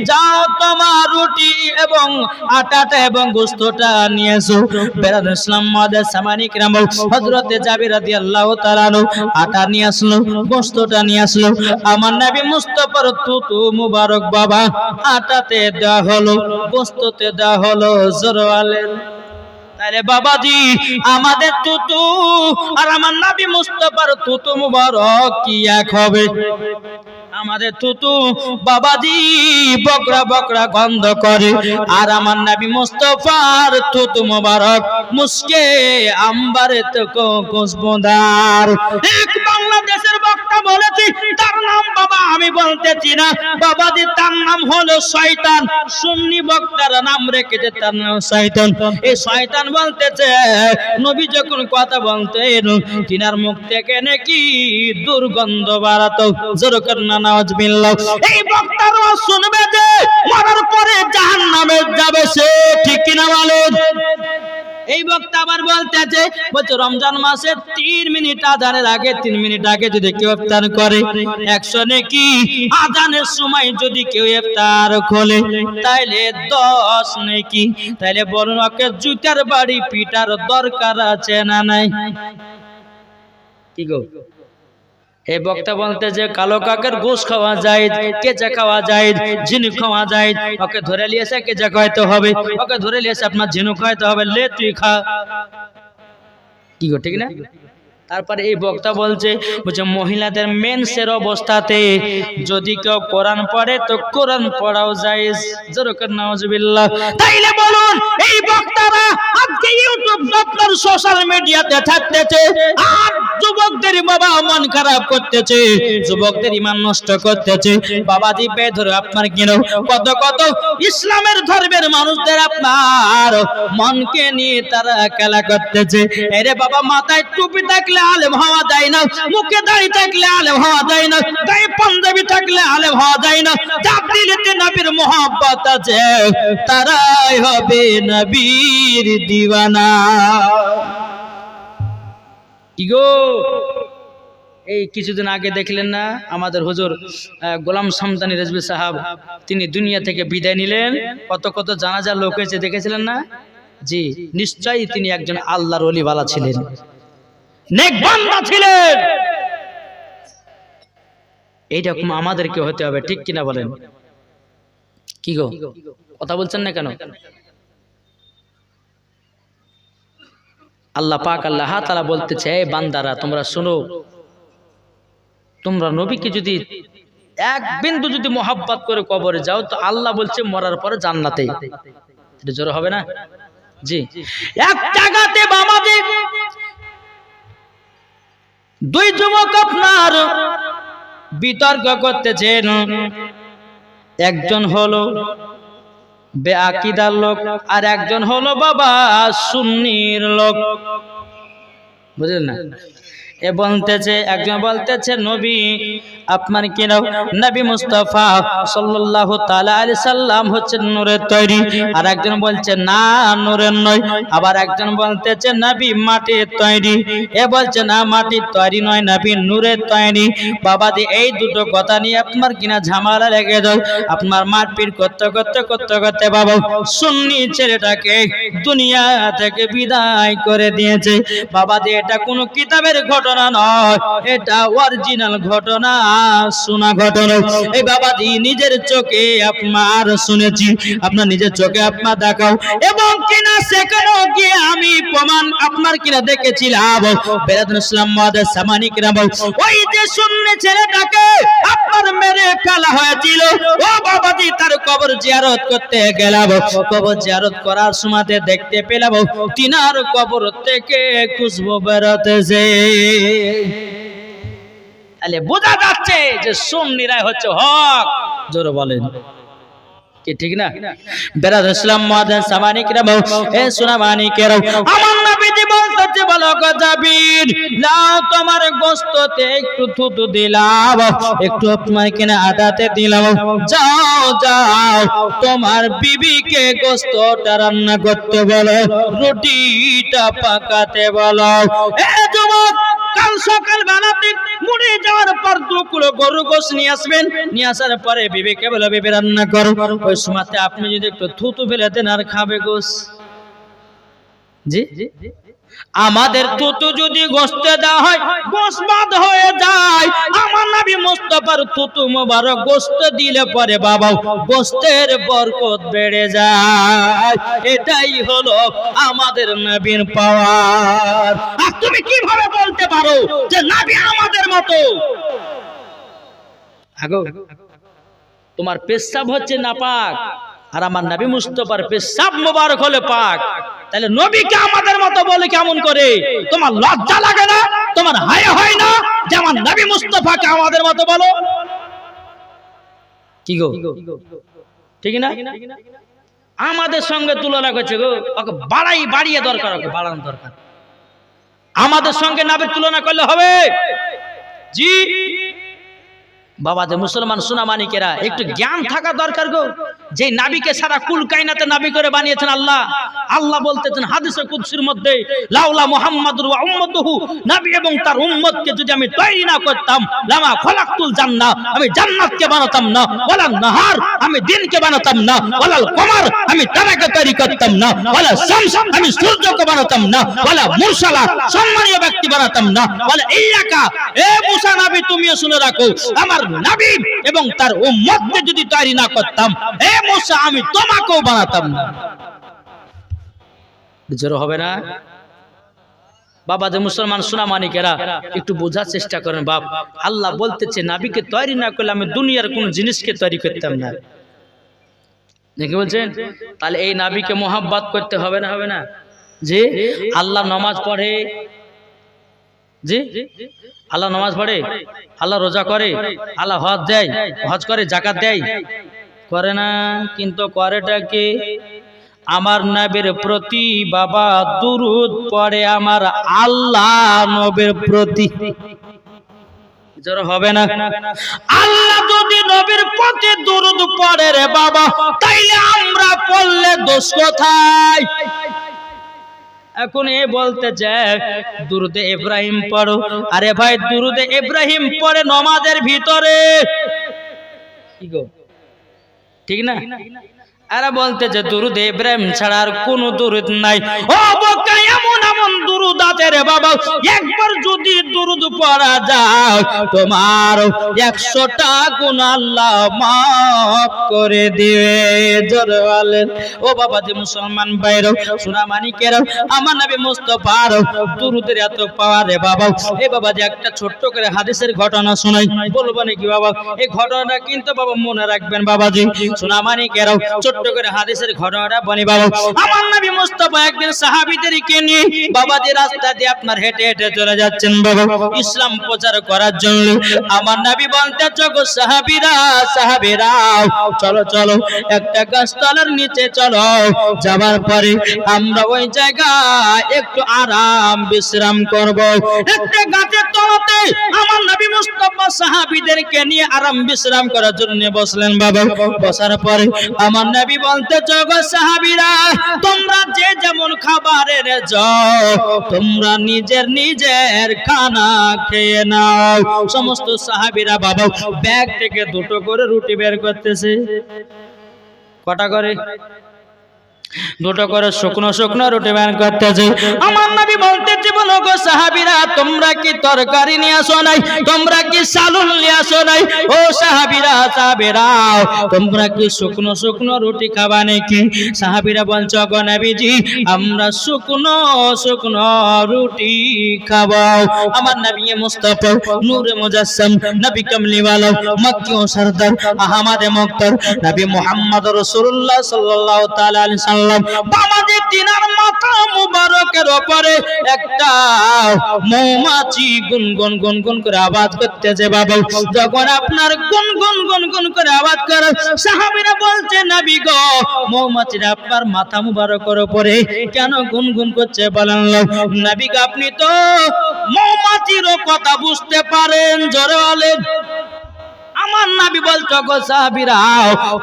যাও তোমার রুটি এবং আটাটা এবং গোশতটা নিয়ে এসো। বেরাদুল ইসলাম মাদান সামানিক রামও, হযরতে জাবির রাদিয়াল্লাহু তাআলা আনহু আটা নিয়ে আসলো, গোশতটা নিয়ে আসলো। আমার নবী মুস্তাফার তুতু মুবারক বাবা আটাতে দেওয়া হলো, গোশততে দেওয়া হলো, জোরওয়ালেন। তাহলে বাবাজি আমাদের তুতু আর আমার নবী মুস্তাফার তুতু মুবারক কি এক হবে? আমাদের তুতু বাবাজি বকরা বকরা গন্ধ করে, আর আমার নবী মুস্তাফার তুতু মুবারক মুস্কে আম্বারে তো খুশবুদার। এক বাংলাদেশের বক্তা বলেছি, তার নাম বাবা আমি বলতেছি না, বাবাজি তার নাম হলো শয়তান। সুন্নি বক্তার নাম রেখেছে তার নাম শয়তান। এই শয়তান বলতেছে নবী যখন কথা বলতেন তিনার মুখ থেকে নাকি দুর্গন্ধ বাড়াতো, জোরকার না নাউজুবিল্লাহ। এই বক্তারা শুনবে যে মরার পরে জাহান্নামে যাবে, সে ঠিক কিনা বলেন? এই বক্তা আবার বলতেছে, বলছে রমজান মাসে 3 মিনিট আজানের আগে 3 মিনিট আগে যদি কেউ ইফতার করে 100 নেকি, আজানের সময় যদি কেউ ইফতার খোলে তাইলে 10 নেকি। তাইলে বলুন ওকে জুতার বাড়ি পিটার দরকার আছে না নাই? কি গো এই বক্তা বলতে যে কালো কাকের গোশ খাওয়া যায়, কেঁচা খাওয়া যায়, ঝিনুক খাওয়া যায়, ওকে ধরে নিয়েছে কেঁচা খাইতে হবে, ওকে ধরে নিয়েছে আপনার ঝিনুক খাইতে হবে, লে তুই খা। কি গো ঠিক না? তারপরে এই বক্তা বলছে মহিলাদের মেন্সের অবস্থাতে যদি কেউ কোরআন পড়ে তো কোরআন পড়াও জায়েজ, জোরকার নাউজুবিল্লাহ। তাইলে বলুন এই বক্তারা আজকে ইউটিউব আপনার সোশ্যাল মিডিয়াতে থাকতেছে আর যুবকদের বাবা মন খারাপ করতেছে, যুবকদের ঈমান নষ্ট করতেছে। বাবাজি বেধরে আপনার কিনো কত কত ইসলামের ধর্মের মানুষদের আপনার মনকে নিয়ে তারা খেলা করতেছে। আরে বাবা মাথায় টুপি থাকলে থাকলে আলেম হওয়া যায় না, মুখে দাড়ি থাকলে আলেম হওয়া যায় না, গায়ে পাঞ্জাবি থাকলে আলেম হওয়া যায় না। যার দিলেতে নবীর মোহাব্বত আছে তারাই হবে নবীর দিওয়ানা। কি গো, এই কিছুদিন আগে দেখলেন না আমাদের হুজুর গোলাম সামদানি রেজভী সাহেব, তিনি দুনিয়া থেকে বিদায় নিলেন। কত কত জানাজার লোক হয়েছে, দেখেছিলেন না? জি, নিশ্চয়ই তিনি একজন আল্লাহর ওলিওয়ালা ছিলেন, নেক বান্দা ছিলেন। এইরকম আমাদেরকে হতে হবে, ঠিক কিনা বলেন? কি গো, কথা বলছেন না কেন? আল্লাহ পাক আল্লাহ তাআলা বলতেছে, এই বান্দারা তোমরা শোনো, তোমরা নবীকে যদি এক বিন্দু যদি মোহাব্বত করে কবরে যাও তো আল্লাহ বলছে মরার পরে জান্নাতে। এটা জোর হবে না? জি, এক জায়গাতে বামাতে দুই যুবক আপনার বিতর্ক করতেছেন। একজন হলো বেআকিদার লোক আর একজন হলো বাবা সুন্নির লোক, বুঝলেন না? এ বলতেছে, একজন বলতেছে নবী আপনার কি নাও নবী মুস্তাফা সাল্লাল্লাহু তাআলা আলাইহি সাল্লাম হচ্ছে নূরের তৈরি, আর একজন বলছে না নূরের নয়। আবার একজন বলতেছে নবী মাটির তৈরি, এ বলছে না মাটির তৈরি নয়, নবী নূরের তৈরি। বাবাজি এই দুটো কথা নিয়ে আপনার কিনা ঝামেলা লেগে যায়। আপনার মারপিট করতে করতে করতে করতে বাবা সুন্নি ছেলেটাকে দুনিয়া থেকে বিদায় করে দিয়েছে। বাবাজি এটা কোনো কিতাবের ঘটনা নয়, এটা অরিজিনাল ঘটনা, শোনা ঘটনা। এই বাবাজি নিজের চোখে আপনার শুনেছি, আপনার নিজের চোখে আপনার দেখাও, এবং কিনা সেখানে গিয়ে আমি প্রমাণ আপনার কিনা দেখেছিলাম। বেরাদুল ইসলাম মাদার সামানিক রাম, ওই যে সুন্নি ছেলেটাকে আপনার মেরে ফেলা হয়েছিল, ও বাবাজি তার কবর জিয়ারত করতে গেলাম। কবর জিয়ারত করার সময়তে দেখতে পেলাম তিনার কবর থেকে খুশবু বেরোতেছে। তাহলে বোঝা যাচ্ছে যে সুন্নিরাই হচ্ছে হক। জোরে বলেন কি ঠিক না? বেরাদুল ইসলাম মাদার সামানিক রাম, এ সোনা মানিকের আমার নবীজি বলতেছে, বলো গো জাবির লাও তোমার গোশততে একটু থুতু দিলাম, একটু আপনার কিনা আদাতে দিলাম, যাও যাও তোমার বিবিকে গোশতটা রান্না করতে বলো, রুটিটা পাকাতে বলো। এ যুবক, কাল সকাল বেলাতে মুড়ি যাওয়ার পর 2 কিলো গরু গোশ নিয়ে আসবেন, নিয়ে আসার পরে বিবিকে বলে বিবি রান্না করো। ওই সময়তে আপনি যদি একটু থুতু ফেলে দেন আর খাবে গোশ। জি, আমাদের থুতু যদি গোশতে দেওয়া হয় গোশ বাদ হয়ে যায়। আমার নবী মুস্তাফার থুতু মোবারক গোশত দিলে পরে বাবা গোশতের বরকত বেড়ে যায়। এটাই হলো আমাদের নবীর পাওয়ার। আর তুমি কিভাবে বলতে পারো যে নবী আমাদের মতো? আগো তোমার পেশাব হচ্ছে নাপাক, আর আমার নবী মুস্তাফার পেশাব মোবারক হলে পাক, তাহলে নবীকে আমাদের মতো বলে কেমন করে? তোমার লজ্জা লাগে না? তোমার হায়া হয় না যে আমার নবী মুস্তাফাকে আমাদের মতো বলো? কি গো, ঠিক না? আমাদের সঙ্গে তুলনা করছে গো, ওকে বাড়িয়ে দরকার, ওকে বাড়ানো দরকার। আমাদের সঙ্গে নবীর তুলনা করলে হবে? জি বাবা, যে মুসলমান সুনামানিকেরা একটু জ্ঞান থাকা দরকার গো। যে নাবিকে সারা কুল কায়নাতে নাবি করে বানিয়েছেন আল্লাহ। আল্লাহ বলতেছেন হাদিসে কুদসির মধ্যে, লাউলা মুহাম্মাদুর ওয়া উম্মতুহু, নবী এবং তার উম্মতকে যদি আমি তৈরি না করতাম, লামা খলাকতুল জান্নাহ, আমি জান্নাতকে বানাতাম না, ওয়ালা নাহার, আমি দিনকে বানাতাম না, ওয়ালাল কমার, আমি তারাকে তৈরি করতাম না, ওয়ালা শামস, আমি সূর্যকে বানাতাম না, ওয়ালা মুরসালা, সম্মানীয় ব্যক্তি বানাতাম না, ওয়ালা ইয়াকা, এ মুসা নবী তুমিও শুনে রাখো, আমার নবী এবং তার উম্মতকে যদি তৈরি না করতাম, এ মুসা আমি তোমাকেও বানাতাম না। জোর হবে না? বাবা, যে মুসলমান সুনামানিকেরা একটু বোঝার চেষ্টা করেন। বাপ, আল্লাহ বলতেছে নবীকে তৈরি না করলে আমি দুনিয়ার কোন জিনিসকে তৈরি করতাম না। দেখে বলছেন, তাহলে এই নবীকে মোহাব্বত করতে হবে না? হবে না? যে আল্লাহ নামাজ পড়ে, জি আল্লাহ নামাজ পড়ে, আল্লাহ রোজা করে, আল্লাহ হজ দেয়, হজ করে, যাকাত দেয়, করে না। কিন্তু করেটা কে? আমার নবীর প্রতি বাবা দুরূদ পড়ে আমার আল্লাহ নবীর প্রতি জোর হবে না আল্লাহ যদি নবীর প্রতি দুরূদ পড়ে রে বাবা তাইলে আমরা পড়লে দোষ কোথায় এখন এ বলতে চায় দুরূদে ইব্রাহিম পড়ো আরে ভাই দুরূদে ইব্রাহিম পড়ে নামাজের ভিতরে কি গো ঠিক না আরে বলতে যে দুরূদে ইব্রাহিম ছাড়া আর কোনো দুরূদ নাই ও বকা এমন এমন দুরূদ আছে রে বাবা একবার যদি দুরূদ পড়া যায় তোমার 100টা গুনাহ আল্লাহ maaf করে দিবে জোরে বলেন ও বাবা যে মুসলমান ভাইরা সোনা মানিকেরা আমার নবী মুস্তাফার দুরূদের এত পাওয়ার রে বাবা এই বাবা যে একটা ছোট্ট করে হাদিসের ঘটনা শোনাই বলবো নাকি বাবা এই ঘটনাটা কিন্তু বাবা মনে রাখবেন বাবাজি সোনা মানিকেরা ছোট্ট করে হাদিসের ঘটনাটা বলি বাবা আমার নবী মুস্তাফা একদিন সাহাবীদেরকে নিয়ে বাবাজি রাস্তা দিয়ে আপনার হেঁটে হেঁটে চলে যাচ্ছেন বাবা ইসলাম প্রচার করার জন্য আমার নবী বলতে চগো সাহাবীরা চলো চলো একটা গাছতলার নিচে চলো যাবার পরে আমরা ওই জায়গায় একটু আরাম বিশ্রাম করব একটা গাছের তলাতে আমার নবী মুস্তাফা সাহাবীদেরকে নিয়ে আরাম বিশ্রাম করার জন্য বসলেন বাবা বসার পরে আমার নবী বলতে চগো সাহাবীরা তোমরা যে যেমন খাবারের যাও তোমরা নিজের নিজের খানা খেয়ে নাও সমস্ত সাহাবীরা বাবা ব্যাগ থেকে দুটো করে রুটি বের করতেছে কটা করে দুটো করে শুকনো শুকনো রুটি বের করতেছে আমার নবী বলতেছে বলো গো সাহাবীরা তোমরা কি তরকারি নিয়ে আসো নাই তোমরা কি চালুল নিয়ে আসো নাই ও সাহাবীরা তোমরা কি শুকনো শুকনো রুটি খাবা নাকি সাহাবীরা বলছে গো নবীজি আমরা শুকনো শুকনো রুটি খাবো আমার নবী মুস্তাফা নূরে মুজাসসাম নবী কামলিওয়ালা মক্কি ও সরদার আহমদে মুক্তার নবী মুহাম্মদ রাসূলুল্লাহ সাল্লাল্লাহু তাআলা আলাইহি সাল্লাম বামাজি তিনার মাথা মুবারকের উপরে একটা মৌমাছি গুনগুন গুনগুন করে আওয়াজ করতেছে বাবা যখন আপনার গুনগুন গুনগুন করে আওয়াজ করে সাহাবীরা বলছে নবী গো মৌমাছিরা আপনার মাথা মুবারকের উপরে কেন গুনগুন করছে বলেন নবী গো আপনি তো মৌমাছিরও কথা বুঝতে পারেন জোরে বলেন আমার নবী বলছো গো সাহাবীরা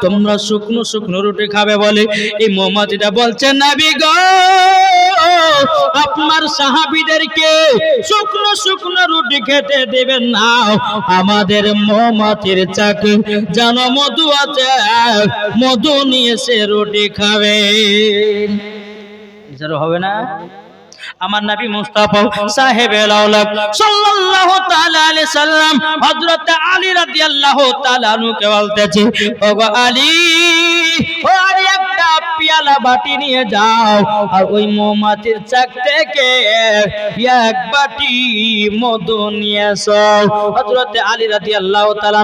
তোমরা শুকনো শুকনো রুটি খাবে বলে এই মৌমাছিটা বলছে নবী গো আপনার সাহাবীদেরকে শুকনো শুকনো রুটি খেতে দিবেন না আমাদের মৌমাছির চাকে যেন মধু আছে মধু নিয়ে সে রুটি খাবে এছাড়া হবে না আমার নবী মুস্তাফা সাহেবের আওলাদ সাল্লাল্লাহু তাআলা আলাইহি সাল্লাম হযরত আলী রাদিয়াল্লাহু তাআলা আনহুকে বলতেছে ওগো আলী ও আলী একটা পেয়ালা বাটি নিয়ে যাও আর ওই মৌমাছির চাক থেকে এক বাটি মধু নিয়ে এসো হযরত আলী রাদিয়াল্লাহু তাআলা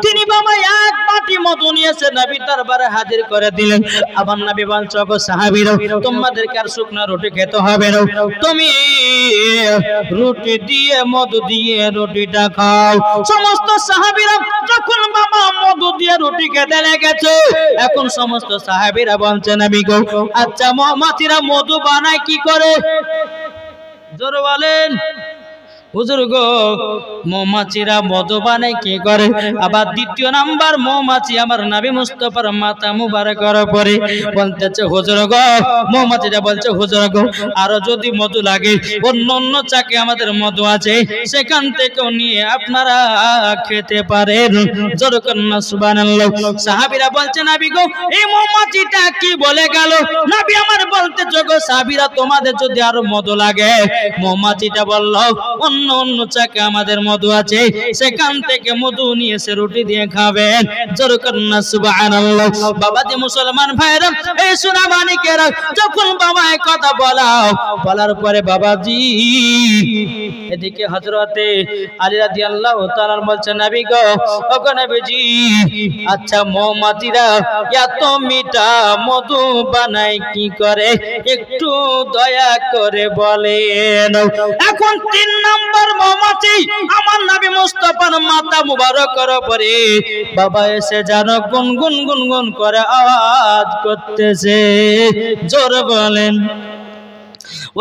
তিনি বাবা এক বাটি মধু নিয়ে এসে নবী দরবারে হাজির করে দিলেন আমার নবী বলছে ওগো সাহাবীরা তোমাদেরকে আর শুকনো রুটি খেতে হবে না তুমি রুটি দিয়ে মধু দিয়ে রুটিটা খাও সমস্ত সাহাবীরা যখন বাবা মধু দিয়ে রুটি খেতে লেগেছে এখন সমস্ত সাহাবীরা বলছে নবী গো আচ্ছা মৌমাছিরা মধু বানায় কি করে জোরে বলেন হুজুর গো মৌমাছিরা মধু বানায় কি করে আবার দ্বিতীয় নাম্বার মৌমাছি আমার নবী মুস্তাফার মাথা মুবারকের উপরে বলতেছে হুজুর গো মৌমাছিটা বলছে হুজুর গো আর যদি মধু লাগে অন্য অন্য চাকে আমাদের মধু আছে সেখান থেকেও নিয়ে আপনারা খেতে পারেন জোরে কন্না সুবহানাল্লাহ সাহাবীরা বলছে নবী গো এই মৌমাছিটা কি বলে গেল নবী আমার বলতেছে গো সাহাবীরা তোমাদের যদি আরো মধু লাগে মৌমাছিটা বলল অন্য অন্য চাকে আমাদের মধু আছে সেখান থেকে মধু নিয়ে এসে রুটি দিয়ে খাবেন জোরে কন্না সুবহানাল্লাহ বাবাজি মুসলমান ভাইরা এই সোনা মানিকেরা যখন বাবা এই কথা বলার পরে বাবাজি এদিকে হযরতে আলী রাদিয়াল্লাহু তাআলা বলছেন নবী গো ওগো নবীজি আচ্ছা মৌমাছিরা এত মিঠা মধু বানায় কি করে একটু দয়া করে বলেন এখন 3 নম্বর নাম্বার মৌমাছি আমার নবী মুস্তাফার মাথা মুবারকের উপরে বাবা এসে যেন গুনগুন গুনগুন করে আওয়াজ করতেছে। জোরে বলেন।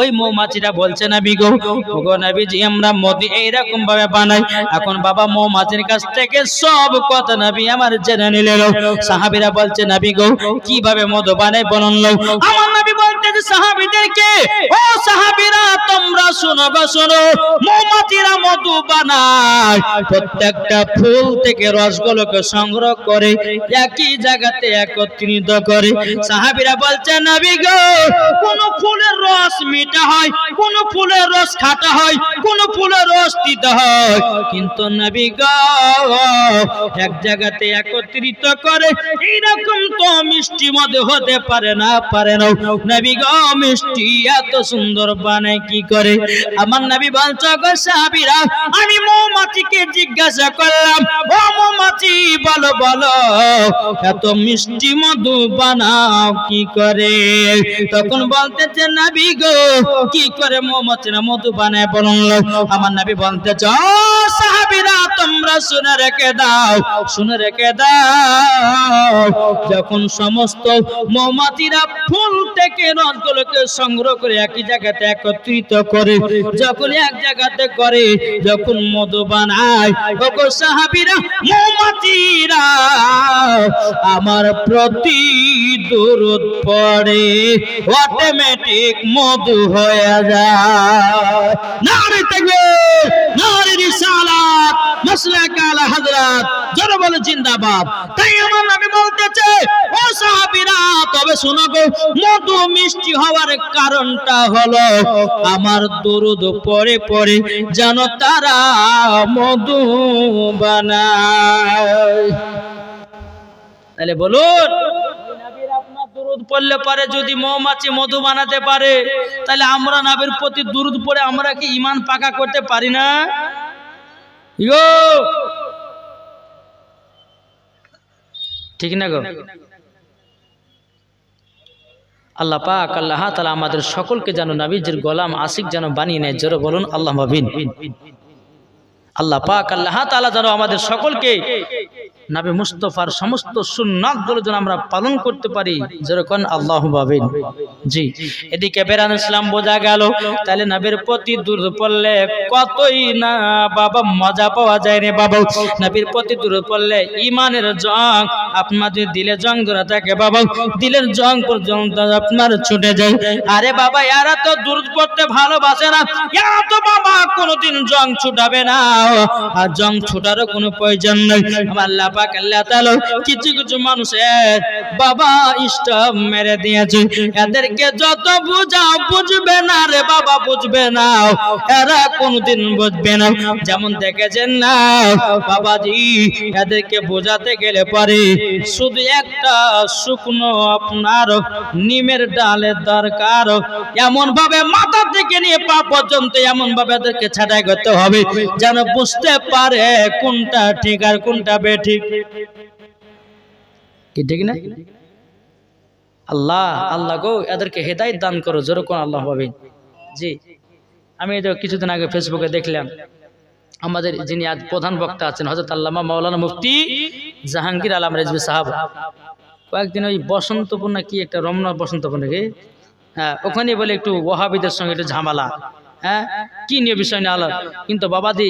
ওই মৌমাছিটা বলছে নবী গো, ওগো নবীজি আমরা মধু এইরকম ভাবে বানাই। এখন বাবা মৌমাছির কাছ থেকে সব কথা নবী আমার জেনে নিলেন। সাহাবীরা বলছে নবী গো কিভাবে মধু বানাই বলুন। আমার নবী বলতে যে সাহাবীদেরকে, ও সাহাবীরা তোমরা শোনো বা শোনো, মৌমাছিরা মধু বানায় প্রত্যেকটা ফুল থেকে রসগুলোকে সংগ্রহ করে একই জায়গাতে একত্রিত করে। সাহাবীরা বলছে নবী গো কোন ফুলের রস মিঠা হয়, কোন ফুলের রস খাটা হয়, কোন ফুলের রস তিতা হয়, কিন্তু নবী গো এক জায়গাতে একত্রিত করে এইরকম তো মিষ্টি মধু হতে পারে না, পারে না। নবী গো মিষ্টি এত সুন্দর বানায় কি করে? আমার নবী বলছে গো সাহাবীরা আমি মৌমাছিকে জিজ্ঞাসা করলাম, ও মৌমাছি বলো বলো এত মিষ্টি মধু বানাও কি করে? তখন বলতেছে নবী গো কি করে মৌমাছিরা মধু বানায় বলুন। আমার নবী বলতেছে ও সাহাবীরা তোমরা শুনে রেখে দাও, শুনে রেখে দাও, যখন সমস্ত মৌমাছিরা ফুল থেকে রসগুলোকে সংগ্রহ করে একই জায়গাতে একত্রিত করে, যখন এক জায়গাতে করে, যখন মধু বানায়, ওগো সাহাবীরা মৌমাছিরা আমার প্রতি দরুদ পড়ে অটোমেটিক মধু হয়ে যায়। নারে তাকবীর, নারে রিসালাত, মাসলাক আলা হযরত, যারা বলে জিন্দাবাদ। তাই আমার নবী বলতেছে ও সাহাবীরা তবে শোনো গো, মধু মিষ্টি হওয়ার কারণটা হলো আমার দরুদ পড়ে পড়ে যেন তারা মধু বানায়। তাহলে বলুন নবীর আপনার দরুদ পড়লে পারে যদি মৌমাছি মধু বানাতে পারে, তাহলে আমরা নবীর প্রতি দরুদ পড়ে আমরা কি ঈমান পাকা করতে পারি না? ইয়ো ঠিক না গো? আল্লাহ পাক আল্লাহ তাআলা আমাদের সকলকে যেন নবীজির গোলাম আশিক যেন বানিয়ে নেয়। জোরে বলুন আল্লাহুম্মা আমিন। আল্লাহ পাক আল্লাহ তাআলা যেন আমাদের সকলকে নবী মুস্তাফার সমস্ত সুন্নাতগুলো যেন আমরা পালন করতে পারি। যেরকম আল্লাহুম্মা আমিন। জি, এদিকে বেরান ইসলাম বোঝা গেল। তাহলে নবীর প্রতি দরুদ পড়লে কতই না বাবা মজা পাওয়া যায় রে বাবা। নবীর প্রতি দরুদ পড়লে ঈমানের জং আপনাদের দিলে জং ধরে থাকে বাবা, দিলের জং পর্যন্ত আপনার ছুটে যায়। আরে বাবা এরা তো দরুদ পড়তে ভালোবাসে না, এরা তো বাবা কোনোদিন জং ছুটাবে না, আর জং ছুটারও কোনো প্রয়োজন নেই। আল্লাহ পাক আল্লাহ তাআলা কিছু কিছু মানুষের বাবা স্টপ মেরে দিয়েছে, এদেরকে যত বুঝাও বুঝবে না রে বাবা, বুঝবে না, এরা কোনদিন বুঝবে না। যেমন দেখেছেন না বাবাজি, এদেরকে বোঝাতে গেলে পরে শুধু একটা শুকনো আপনার নিমের ডালের দরকার, এমন ভাবে মাথা থেকে নিয়ে পা পর্যন্ত এমন ভাবে এদেরকে ছাঁটাই করতে হবে যেন বুঝতে পারে কোনটা ঠিক আর কোনটা বেঠিক। কি ঠিক না? আল্লাহ আল্লাহ গো এদেরকে হেদায়েত দান করো। যেরকম আল্লাহ পাবেন। জি, আমি তো কিছুদিন আগে ফেসবুকে দেখলাম আমাদের যিনি আজ প্রধান বক্তা আছেন হযরত আল্লামা মাওলানা মুফতি জাহাঙ্গীর আলম রেজভী সাহেব, কয়েকদিন ওই বসন্তপুর না কি একটা রমনা বসন্তপুর নাকি, হ্যাঁ ওখানে বলে একটু ওয়াহাবিদের সঙ্গে একটু ঝামেলা, হ্যাঁ কি নিয়ে বিষয় নিয়ে আলাদা। কিন্তু বাবাদি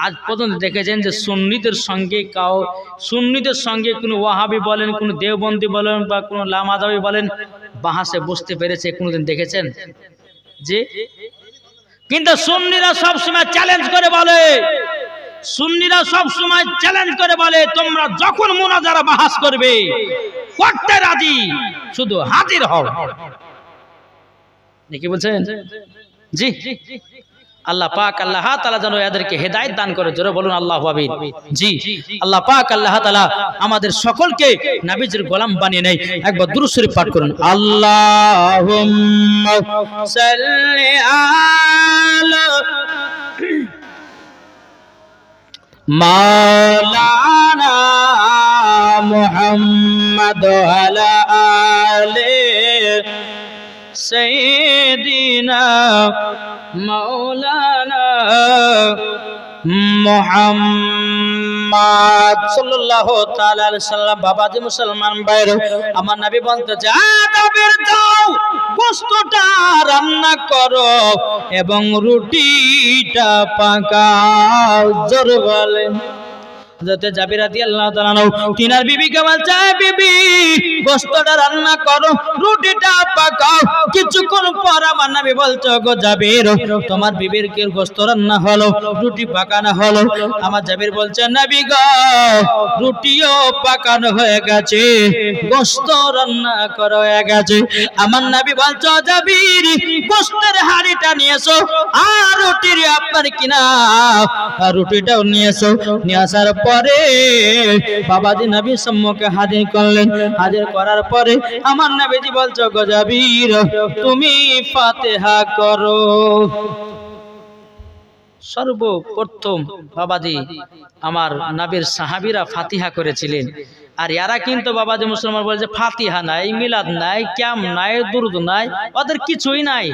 আজ পর্যন্ত দেখেছেন যে সুন্নিদের সঙ্গে কোনো ওয়াহাবি বলেন, কোনো দেওবন্দি বলেন বা কোনো লামাদাবি বলেন বাহাসে বসতে পেরেছে কোনোদিন দেখেছেন? যে কিন্তু সুন্নিরা সব সময় চ্যালেঞ্জ করে বলে, সুন্নিরা সব সময় চ্যালেঞ্জ করে বলে তোমরা যখন মুনাজারা বাহাস করবে করতে রাজি, শুধু হাজির হও। কি বলছেন? জি, আল্লাহ পাক আল্লাহ তাআলা যেন এদেরকে হেদায়েত দান করে। জোরে বলুন আল্লাহু আমিন। জি, আল্লাহ পাক আল্লাহ তাআলা আমাদের সকলকে নবীজির গোলাম বানিয়ে নেয়। একবার দুরূদ শরীফ পাঠ করুন। আল্লাহুম্মা সাল্লি আলা মাওলানা মুহাম্মাদ আলা আলি সাইয়্যিদিনা মাওলানা মুহাম্মদ সাল্লাল্লাহু তাআলা আলাইহি সাল্লাম। বাবাজি মুসলমান ভাইরা, আমার নবী বলতে জাবির দাও গোশতটা রান্না করো এবং রুটিটা পাকাও। জোরে বলেন। হযরত জাবির রাদিয়াল্লাহু তাআলা আনহু তিনার বিবিকে বলছে, বিবি গোশতটা রান্না করো, রুটিটা পাকাও। কিছুক্ষণ পর আমার নবী বলছে, গো জাবির, তোমার বিবির কি গোশত রান্না হলো, রুটি পাকানো হলো? আমার জাবির বলছে, নবী গো, রুটিও পাকানো হয়ে গেছে, গোশত রান্না করা হয়ে গেছে। আমার নবী বলছে, জাবির গোশতের হাঁড়িটা নিয়ে এসো, আর রুটির আপনার কিনা রুটিটাও নিয়ে এসো। নিয়ে আসার পরে বাবাজি নবীর সম্মুখে হাজির করলেন। হাজির করার পরে আমার নবীজি বলছো, গো জাবির, তুমি ফাতিহা করো। সর্বপ্রথম বাবাজি আমার নবীর সাহাবীরা ফাতিহা করেছিলেন। আর এরা কিন্তু বাবাজি মুসলমান বলে যে ফাতিহা নাই, মিলাদ নাই, কিয়াম নাই, দুরুদ নাই, ওদের কিছুই নাই।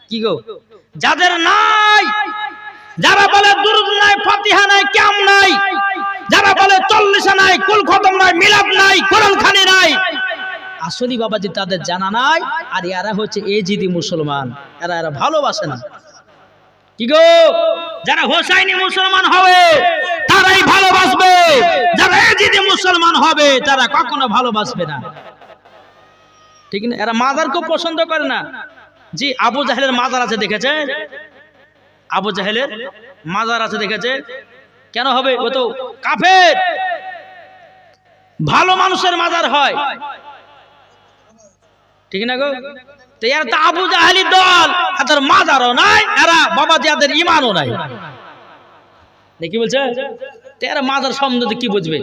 কি গো, যাদের নাই, যারা বলে দুরুদ নাই, ফাতিহা নাই, কিয়াম নাই, যারা বলে 40 নাই, কুল খতম নাই, মিলাদ নাই, কোরআন খানি নাই, আসলে বাবাজি তাদের জানা নাই। আর এরা হচ্ছে এজিদি মুসলমান, এরা ভালোবাসে না। কি গো, যারা হোসাইনি মুসলমান হবে তারাই ভালোবাসবে, যারা এজিদি মুসলমান হবে তারা কখনো ভালোবাসবে না। ঠিক না? এরা মাজারকে পছন্দ করে না। জি, আবু জাহেলের মাজার আছে, দেখেছে? আবু জাহেলের মাজার আছে, দেখেছে? কেন হবে? ও তো কাফের। ভালো মানুষের মাজার হয়, ঠিক না গো? তো এরা তো আবু জাহেলি দল, এদের মাজারও নাই, এরা বাবাজি এদের ঈমানও নাই। দেখি বলছে, তো এরা মাজার সম্বন্ধে কি বুঝবে?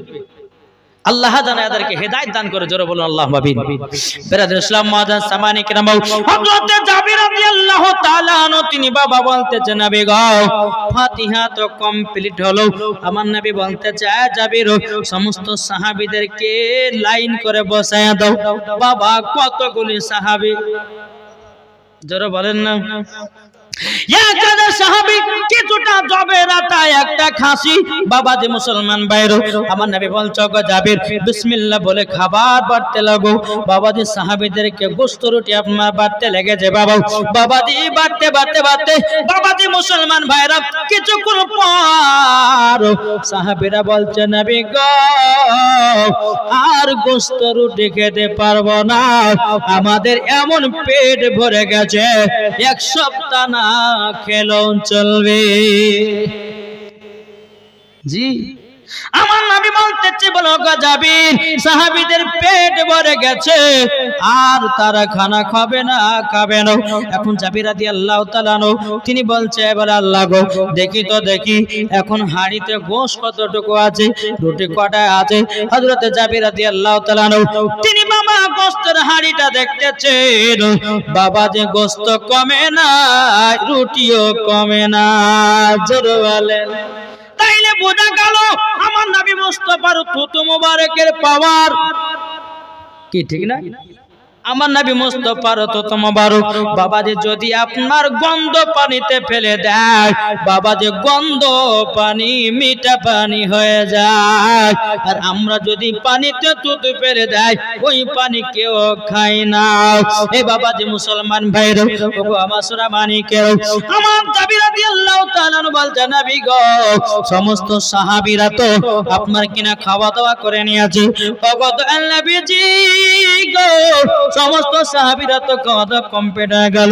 আল্লাহ জানে এদেরকে হেদায়েত দান করে। জোরে বলুন আল্লাহুম্মা আমিন। বিরাদর ইসলাম মুআজ্জাজ সামানি কিরাম, হযরত জাবির রাদিয়াল্লাহু তাআলা আনহু তিনি বাবা বলতেছেন, নবী গো, ফাতিহা তো কমপ্লিট হলো। আমার নবী বলতে চায়, জাবির সমস্ত সাহাবীদেরকে লাইন করে বসায়া দাও। বাবা কতগুলি সাহাবী, জোরে বলেন না। কিছুটা জবেরাতা একটা খাসি। বাবাজি মুসলমান বাইরে, আমার নবী বলছো, গো জাবির বিসমিল্লাহ বলে খাবার বাড়তে লাগো। বাবাজি সাহাবীদেরকে গোশত রুটি আপনার বাড়তে লেগেছে। বাবাজি বাড়তে বাড়তে বাড়তে বাবাজি মুসলমান ভাইরা কিছুক্ষণ পর সাহাবীরা বলছে, নবী গো, আর গোশত রুটি খেতে পারবো না, আমাদের এমন পেট ভরে গেছে, এক সপ্তাহ না খেলেও চলবে। জি, আমার নবী বলতেছে, বলো গো জাবির, সাহাবীদের পেট ভরে গেছে, আর তারা খানা খাবে না, খাবে না। এখন জাবির রাদিয়াল্লাহু তাআলা আনহু তিনি বলছে, বলে আল্লাহ গো, দেখি তো দেখি এখন হাঁড়িতে গোশত কতটুকু আছে, রুটি কটা আছে। হযরত জাবির রাদিয়াল্লাহু তাআলা আনহু তিনি বাবা গোশতের হাঁড়িটা দেখতেছেন। বাবা যে গোশত কমে না, রুটিও কমে না। জোরে বলেন। তাইলে বোঝা গেল আমার নবী মুস্তাফার থুতু মোবারকের পাওয়ার কি, ঠিক না? আমার নবী মুস্তাফার থুতু মোবারক বাবাজি যদি আপনার গন্ধ পানিতে ফেলে দেয়, বাবাজি গন্ধ পানি মিঠা পানি হয়ে যায়। আর আমরা যদি পানিতে থুতু ফেলে দেয়, ওই পানি কেউ খায় না। এ বাবাজি মুসলমান ভাইরা, ওগো আমার সোনা মানিকের, আমার জাবির রাদিয়াল্লাহু তাআলা বলছেন, নবী গো, সমস্ত সাহাবীরা তো আপনার কিনা খাওয়া দাওয়া করে নিয়েছে। ওগো নবীজি গো, সমস্ত সাহাবীরা তো খাওয়া দাওয়া কমপ্লিট হয়ে গেল।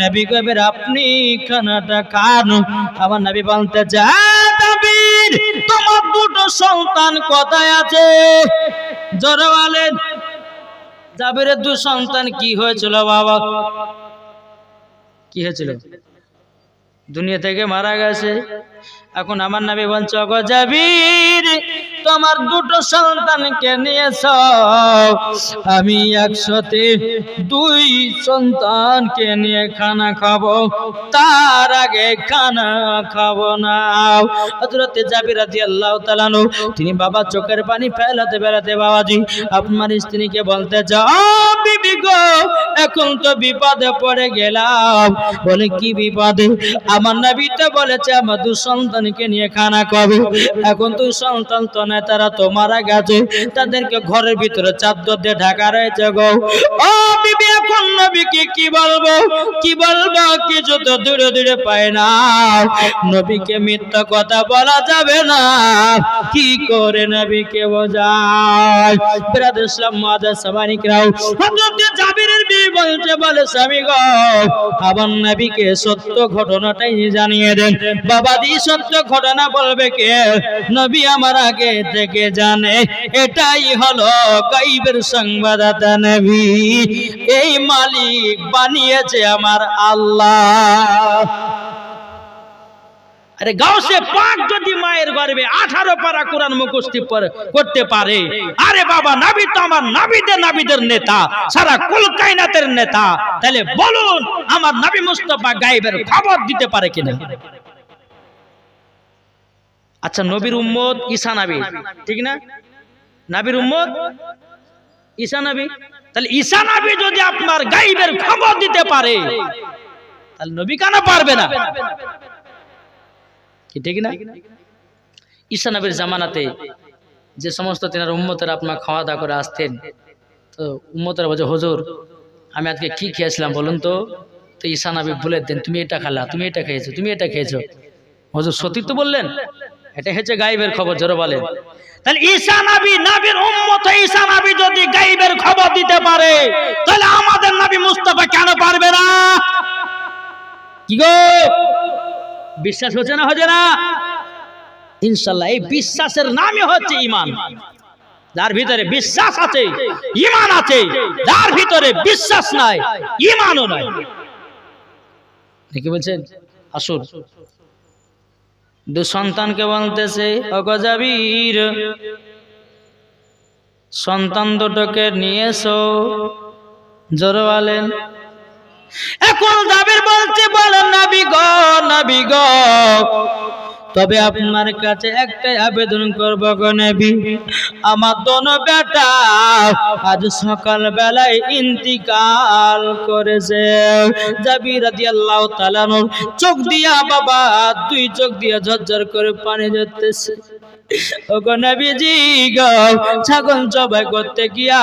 নবী গো, এবার আপনি খানাটা খান। আমার নবী বলতে চায়, জাবির, তোমার দুটো সন্তান কোথায় আছে? জোরে বলেন। জাবিরের দুই সন্তান কি হয়েছিল বাবা? কি হয়েছিল? দুনিয়া থেকে মারা গেছে। এখন আমার নবী বলছে, গো জাবির, তোমার দুটো সন্তানকে নিয়েছ, আমি একসাথে দুই সন্তানকে নিয়ে খানা খাবো, তার আগে খানা খাবো না। হযরত জাবির রাদিয়াল্লাহু তাআলা আনহু তিনি বাবা চোখের পানি ফেলাতে ফেলাতে বাবাজি আপনার স্ত্রীকে বলতে যাও, বিবি গো এখন তো বিপদে পড়ে গেলাম। বলে কি বিপদে? আমার নবী তো বলেছে আমার দু সন্তানকে নিয়ে খানা খাবে, এখন দুই সন্তান তো না, তারা তো মারা গেছে, তাদেরকে ঘরের ভিতরে চাদর দিয়ে ঢাকা রয়েছে গো। ও বিবি এখন নবীকে কি বলবো, কি বলবো, কিছু তো দূরে দূরে পায় না। নবীকে মিথ্যা কথা বলা যাবে না, কি করে নবীকে বোঝায়? ব্রাদার ইসলাম মুআদ্দাস সামানিকরাও, হযরত জাবিরের বিবি বলতে বলে স্বামী গো আমার নবীকে সত্য ঘটনাটাই জানিয়ে দেন। বাবাজি সত্য ঘটনা বলবে কে? নবী আমার আগে থেকে জানে, এটাই হলো গায়বের সংবাদদাতা নবী, এই মালিক বানিয়েছে আমার আল্লাহ। আরে গাউসে পাক যদি মায়ের গর্ভে 18 পারা কোরআন মুখস্থ করতে পারে, আরে বাবা নবী তো আমার নবীদের নেতা, সারা কুল কায়নাতের নেতা, তাহলে বলুন আমার নবী মুস্তাফা গায়বের খবর দিতে পারে কিনা? আচ্ছা নবীর উম্মত ঈসা নবী, ঠিক না? নবীর উম্মত ঈসা নবী, তাহলে ঈসা নবী যদি আপনার গায়বের খবর দিতে পারে, তাহলে নবী কেন পারবে না? ঠিক না? ঈসা নবীর জামানাতে যে সমস্ত তেনার উম্মতের আপনার খাওয়া দাওয়া করে আসতেন, তো উম্মতেরা বলছে হুজুর আমি আজকে কি খেয়েছিলাম বলুন তো? তো ঈসা নবী বলে দেন তুমি এটা খালা, তুমি এটা খেয়েছো, তুমি এটা খেয়েছো। হুজুর সত্যি তো বললেন, এটা হচ্ছে গায়বের খবর, জোরে বলেন। তাহলে ঈসা নবী নবীর উম্মত, ঈসা নবী যদি গায়বের খবর দিতে পারে, তাহলে আমাদের নবী মুস্তাফা কেন পারবে না? কি গো বিশ্বাস হচ্ছে না? হচ্ছে না? ইনশাআল্লাহ এই বিশ্বাসের নামই হচ্ছে ঈমান। যার ভিতরে বিশ্বাস আছে, ঈমান আছে, যার ভিতরে বিশ্বাস নাই, ঈমানও নাই। কি বলছেন? আসুন দু সন্তানকে বলতেছে ওগো জাবির সন্তান দুটোকে নিয়ে এসো, জোরে বলেন। এখন জাবির বলছে বলেন নবী গো, নবী গো তবে আপনার কাছে একটাই আবেদন করব গো নবী, আমার দোনো বেটা আজ সকাল বেলায় ইন্তিকাল করেছে। জাবির রাদিয়াল্লাহু তাআলা চোখ দিয়া বাবা দুই চোখ দিয়া ঝরঝর করে পানি ঝরতেছে। ওগো নবীজি গো ছাগল জবাই করতে গিয়া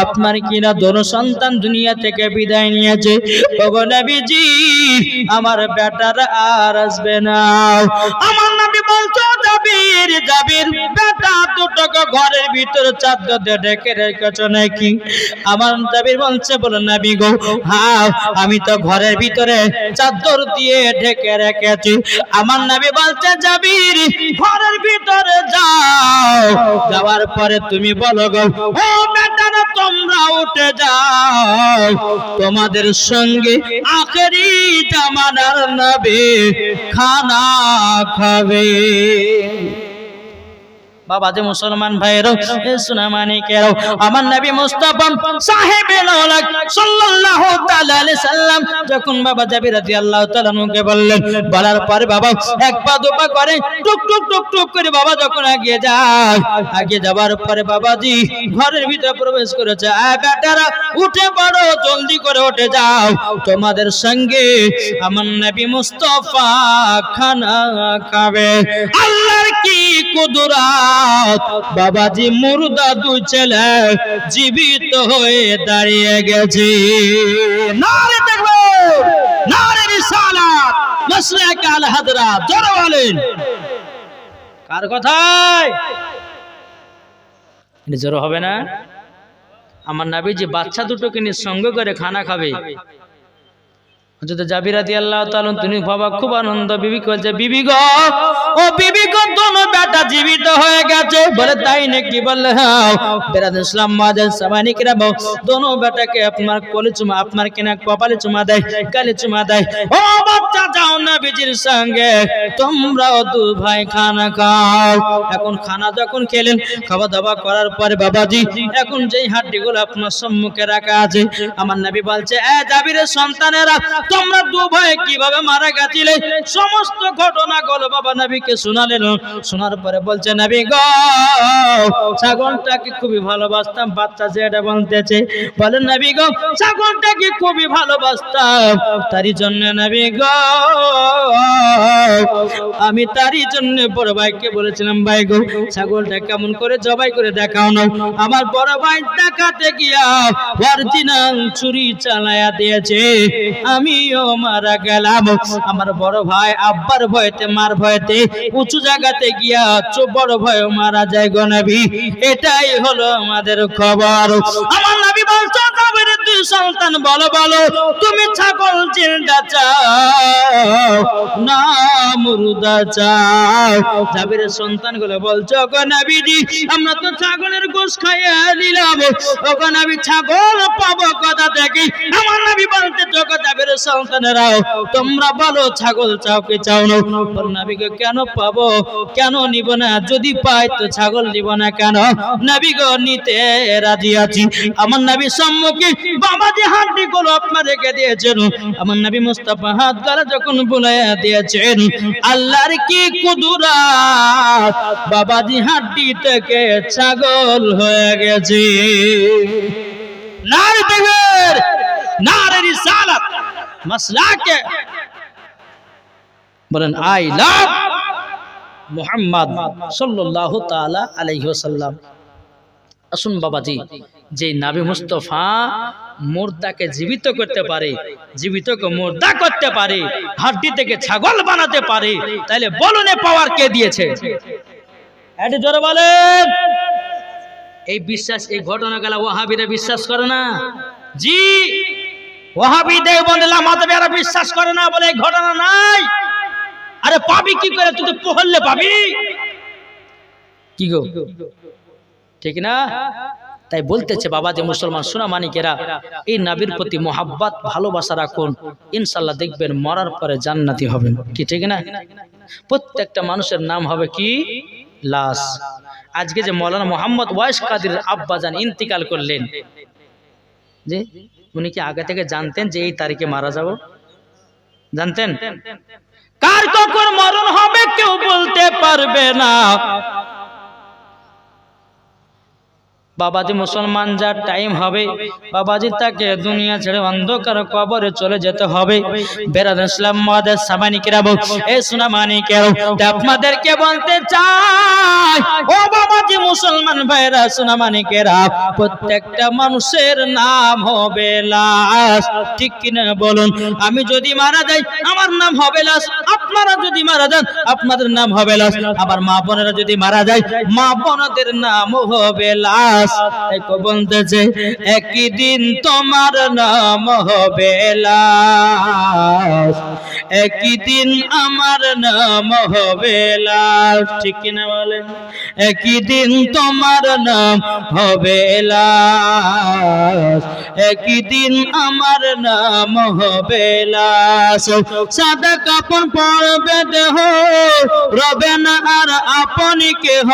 আপনার কিনা দোনো সন্তান দুনিয়া থেকে বিদায় নিয়েছে। ওগো নবীজি আমার বেটার আর আসবে না। আমার নবী বলতো জাবির, জাবির বেটা দুটোকে ঘরের ভিতরে চাদর দিয়ে ঢেকে রেখেছো নাকি? আমার জাবির বলছে বলে নবী গো হ্যাঁ আমি তো ঘরের ভিতরে চাদর দিয়ে ঢেকে রেখেছি। আমার নবী বলছে জাবির ঘরের ভিতরে যাও, যাওয়ার পরে তুমি বলো গো ও বেটারা তোমরা উঠে যাও, তোমাদের সঙ্গে আখেরি জামানার নবী খানা খাবে। বাবা যে মুসলমান ভাইয়েরও সোনা মানিকেরও আমার নবী মুস্তাফা সাহেবে লাউলাক সাল্লাল্লাহু তাআলা আলাইহি সাল্লাম যখন বাবা জাবির রাদিয়াল্লাহু তাআলা নুকে বললেন, বলার পরে বাবা এক পা দুপা করে টুক টুক টুক টুক করে বাবা যখন এগিয়ে যায়, এগিয়ে যাওয়ার পরে বাবাজি ঘরের ভিতরে প্রবেশ করেছে। বেটারা উঠে পড়ো, জলদি করে উঠে যাও, তোমাদের সঙ্গে আমার নবী মুস্তাফা খানা খাবে। আল্লাহর কি কুদরত, বাবাজি মুর্দা দুই ছেলে জীবিত হয়ে দাঁড়িয়ে গেছে। নারে তাকবীর, নারে রিসালাত, মাসলাক আল হাদরাত, জোরে বলেন কার কথায়? এটা জোরে হবে না? আমার নবী যে বাচ্চা দুটোকে নিয়ে সঙ্গে করে খানা খাবে। হযরত জাবির রাদিয়াল্লাহু তাআলা তিনি বাবা খুব আনন্দ, বিবি বলছে বিবি গো ও বিবি গো দোনো বেটা জীবিত হয়ে গেছে। বলে তাই নাকি? বললে হ্যাঁ। বেরাদর ইসলাম মুআজ্জাজ সাহাবায়ে কিরাম দোনো বেটাকে আপনার কোলে চুমা, আপনার কিনা কপালে চুমা দেয়, গালে চুমা দেয়। ও বাচ্চা যাও নবীজির সঙ্গে তোমরাও দু ভাই খানা খাও। এখন খানা যখন খেলেন, খাওয়া দাওয়া করার পরে বাবাজি এখন যেই হাড্ডিগুলো আপনার সম্মুখে রাখা আছে, আমার নবী বলছে এ জাবিরের সন্তানেরা তোমরা দু ভাই কিভাবে মারা গেছিলে সমস্ত ঘটনাগুলো বাবা নবীকে শোনালেন। শোনার পরে বলছে নবী গো ছাগলটাকে খুবই ভালোবাসতাম। বাচ্চা যেটা বলতেছে বলেন নবী গো ছাগলটাকে খুবই ভালোবাসতাম, তারই জন্য নবী গো আমি তারই জন্য বড় ভাইকে বলেছিলাম ভাই গো ছাগলটা কেমন করে জবাই করে দেখাও না। আমার বড় ভাই দেখাতে গিয়া অরিজিনাল ছুরি চালায়া দিয়েছে, আমিও মারা গেলাম। আমার বড় ভাই আব্বার ভয়তে মার ভয়তে উঁচু জায়গাতে গিয়া বড় ভাইও মারা যায় গো নবী। এটাই হলো আমাদের খবর। আমার নবী বলছে জাবিরের দুই সন্তান বলো বলো তুমি ছাগল জিন্দা চাও না মুর্দা চাও? জাবিরের সন্তানগুলো বলছে ওগো নবীজি আমরা তো ছাগলের গোশত খাইয়া নিলাম, ওগো নবী ছাগল পাবো কোথা থেকে? আমার নবী বলতে ওগো জাবিরের সন্তানেরাও তোমরা বলো ছাগল চাও কি চাও না? নবীকে কেন পাবো, কেন নিব না? যদি পাই তো ছাগল নিব না কেন? নবী গো নিতে রাজি আছি। আমার নবী সম্মুখে বাবাজি হাড্ডিগুলো আপনার রেখে দিয়েছেন। আমার নবী মুস্তাফা হাত গলা যখন বুলাইয়া দিয়েছেন, আল্লাহর কি কুদরত, বাবাজি হাড্ডি থেকে ছাগল হয়ে গেছে। নারে তাকবীর, নারে রিসালাত, মাসলাকে বলেন আই লাভ মুহাম্মদ সাল্লাল্লাহু তাআলা আলাইহি ওয়াসাল্লাম। আসুন বাবাজি, যে নবী মুস্তাফা মুর্দাকে জীবিত করতে পারে, জীবিতকে মুর্দা করতে পারে, হাড্ডি থেকে ছাগল বানাতে পারে, তাহলে বলুন এ পাওয়ার কে দিয়েছে? একটু জোরে বলেন। এই বিশ্বাস, এই ঘটনাগুলো ওয়াহাবিরা বিশ্বাস করে না। জি ওয়াহাবি দেওবন্দিরা মাযহাবিরা বিশ্বাস করে না বলে এই ঘটনা নাই। আরে পাবি কি করে? তুই তো পড়লে পাবি কি গো, ঠিক না? তাই বলতেছে বাবা যে মুসলমান সোনা মানিকেরা এই নবীর প্রতি মোহাব্বত ভালোবাসা রাখুন, ইনশাআল্লাহ দেখবেন মরার পরে জান্নাতি হবেন। কি ঠিক না? প্রত্যেকটা মানুষের নাম হবে কি? লাশ। আজকে যে মাওলানা মোহাম্মদ ওয়াইস কাদের আব্বাজান ইন্তিকাল করলেন, যে উনি কি আগে থেকে জানতেন যে এই তারিখে মারা যাব? জানতেন? কার কখন মরণ হবে কেউ বলতে পারবে না। বাবাজি মুসলমান যার টাইম হবে বাবাজি তাকে দুনিয়া ছেড়ে অন্ধকার কবরে চলে যেতে হবে। বেরাদ ইসলাম মুআজ্জাজ সাহাবায়ে কিরাম এই সোনা মানিকেরা আপনাদেরকে বলতে চাই ও বাবাজি মুসলমান ভাইরা সোনা মানিকেরা প্রত্যেকটা মানুষের নাম হবে লাশ। ঠিক কিনা বলুন? আমি যদি মারা যাই আমার নাম হবে লাশ, আপনারা যদি মারা যান আপনাদের নাম হবে লাশ, আমার মা বোনেরা যদি মারা যায় মা বোনদের নাম হবে লাশ। বলতেছে একদিন তোমার নাম হবে লাশ, একদিন আমার নাম হবে লাশ। ঠিক কিনা বলেন? একদিন তোমার নাম হবে লাশ, একদিন আমার নাম হবে লাশ। সাদা কাপড় পরবে দেহ রবে না আর আপনি কেহ,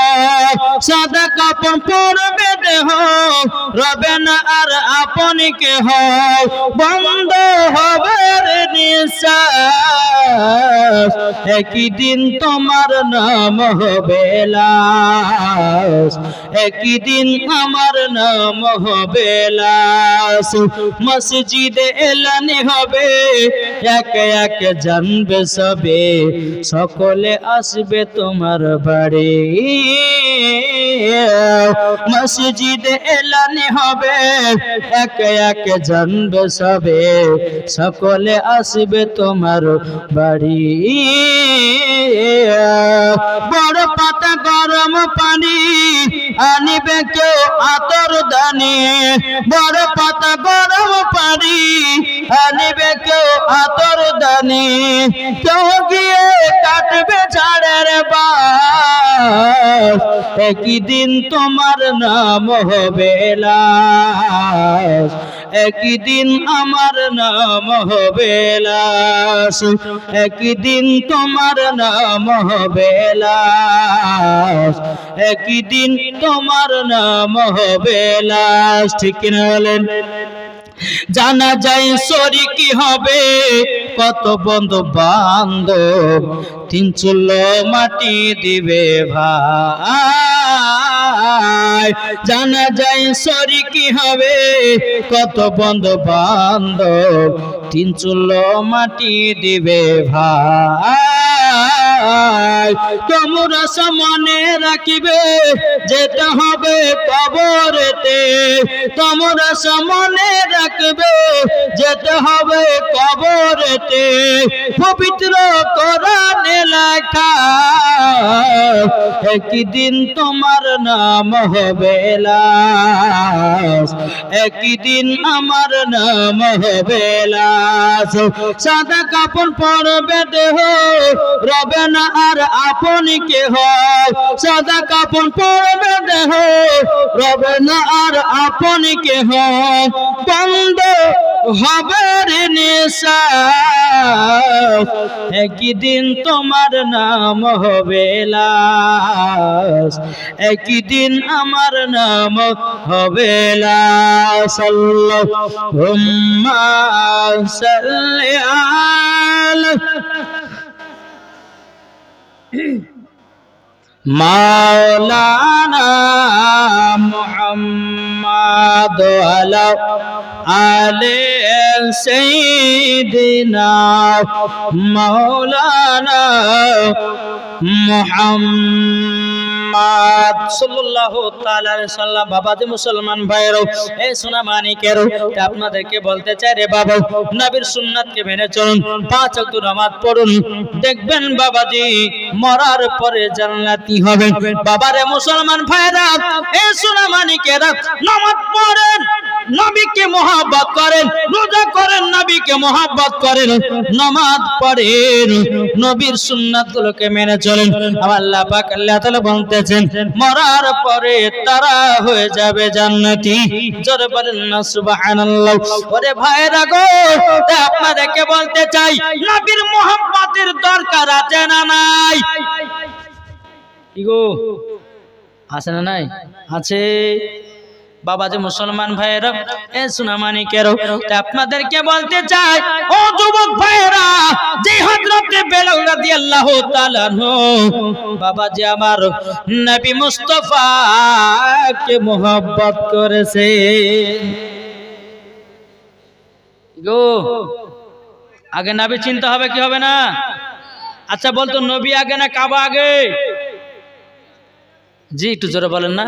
সাদা কাপড় পরবে দেহ রবে না আর আপনি কেহ, বন্ধ হবে নিঃশ্বাস একদিন তোমার নাম হবে লাশ, একদিন আমার নাম হবে লাশ। মসজিদে এলানি হবে একে একে জানবে সবে, সকলে আসবে তোমার বাড়ি। মসজিদে এলানি হবে একে একে জানবে সবে, সকলে আসবে তোমার বাড়ি। বড় পাতা গরম পানি আনিবে কেউ আতর দানি, বড় পাতা গরম পানি আনিবে কেউ আতর দানি, কেউ গিয়ে কাটবে ঝাড়ের বাস, একই দিন তোমার নাম হবে লাশ, একই দিন আমার নাম হবে লাশ, একই দিন তোমার নাম হবে লাশ, একই দিন তোমার নাম হবে লাশ। ঠিক কিনা বলেন? জানা যায় শরীকি হবে কত বন্ধু বান্ধব, তিন চুলো মাটি দিবে ভাই। জানা যায় শরীকি হবে কত বন্ধু বান্ধব, তিন চুলো মাটি দিবে ভাই। তোমরা মনে রাখিবে যেতে হবে কবরেতে, তোমরা মনে রাখবে যেতে হবে কবরেতে। পবিত্র কোরআনে লেখা একই দিন তোমার নাম হবে লাশ, একই দিন আমার নাম হবে লাশ। সাদা কাপড় পরবে দেহ, রবে না আর আপন কেহ। সাদা কাপড় পরবে দেহ, রবে না আর আপন কেহ। বন্ধ হবে রে নিঃশ্বাস, একই দিন তোমার নাম হবে লাশ, একই দিন আমার নাম হবে লাশ। আল্লাহুম্মা সাল্লি আলা মাওলানা মুহাম্মদ ওয়ালা আলে সাইয়্যিদিনা মাওলানা মুহাম্মদ সাল্লাল্লাহু তাআলা আলাইহি সাল্লাম। বাবাজি মুসলমান ভাইরা, এই সোনা মানিকেরও আপনাদেরকে বলতে চাই রে বাবা, নবীর সুন্নাতকে মেনে চলুন, 5 ওয়াক্ত নামাজ পড়ুন, দেখবেন বাবাজি মরার পরে জান্নাতি হবেন। বাবারে মুসলমান ভাইরা, এই সোনা মানিকেরা, নামাজ পড়েন, নবীকে মহব্বত করেন, রোজা করেন, নবীকে মহব্বত করেন, নামাজ পড়েন, নবীর সুন্নাতগুলোকে মেনে চলেন। আল্লাহ পাক আল্লাহ তাআলা বলতেছেন মরার পরে তারা হয়ে যাবে জান্নাতি। জোরে বলেন না সুবহানাল্লাহ। ওরে ভাইরা গো, আপনাদেরকে বলতে চাই নবীর মহব্বতের দরকার আছে না নাই? কি গো, আছে না নাই? আছে। বাবাজি মুসলমান ভাইরা, এ সোনা মানিকেরও আপনাদেরকে বলতে চাই, ও যুবক ভাইরা, যে হযরতে বেলাল রাদিয়াল্লাহু তাআলা আনহু বাবাজি আমার নবী মুস্তাফাকে মোহাব্বত করেছে গো। আগে নবী চিনতে হবে কি হবে না? আচ্ছা বলতো, নবী আগে না কাবা আগে? জি একটু জোরে বলেন না।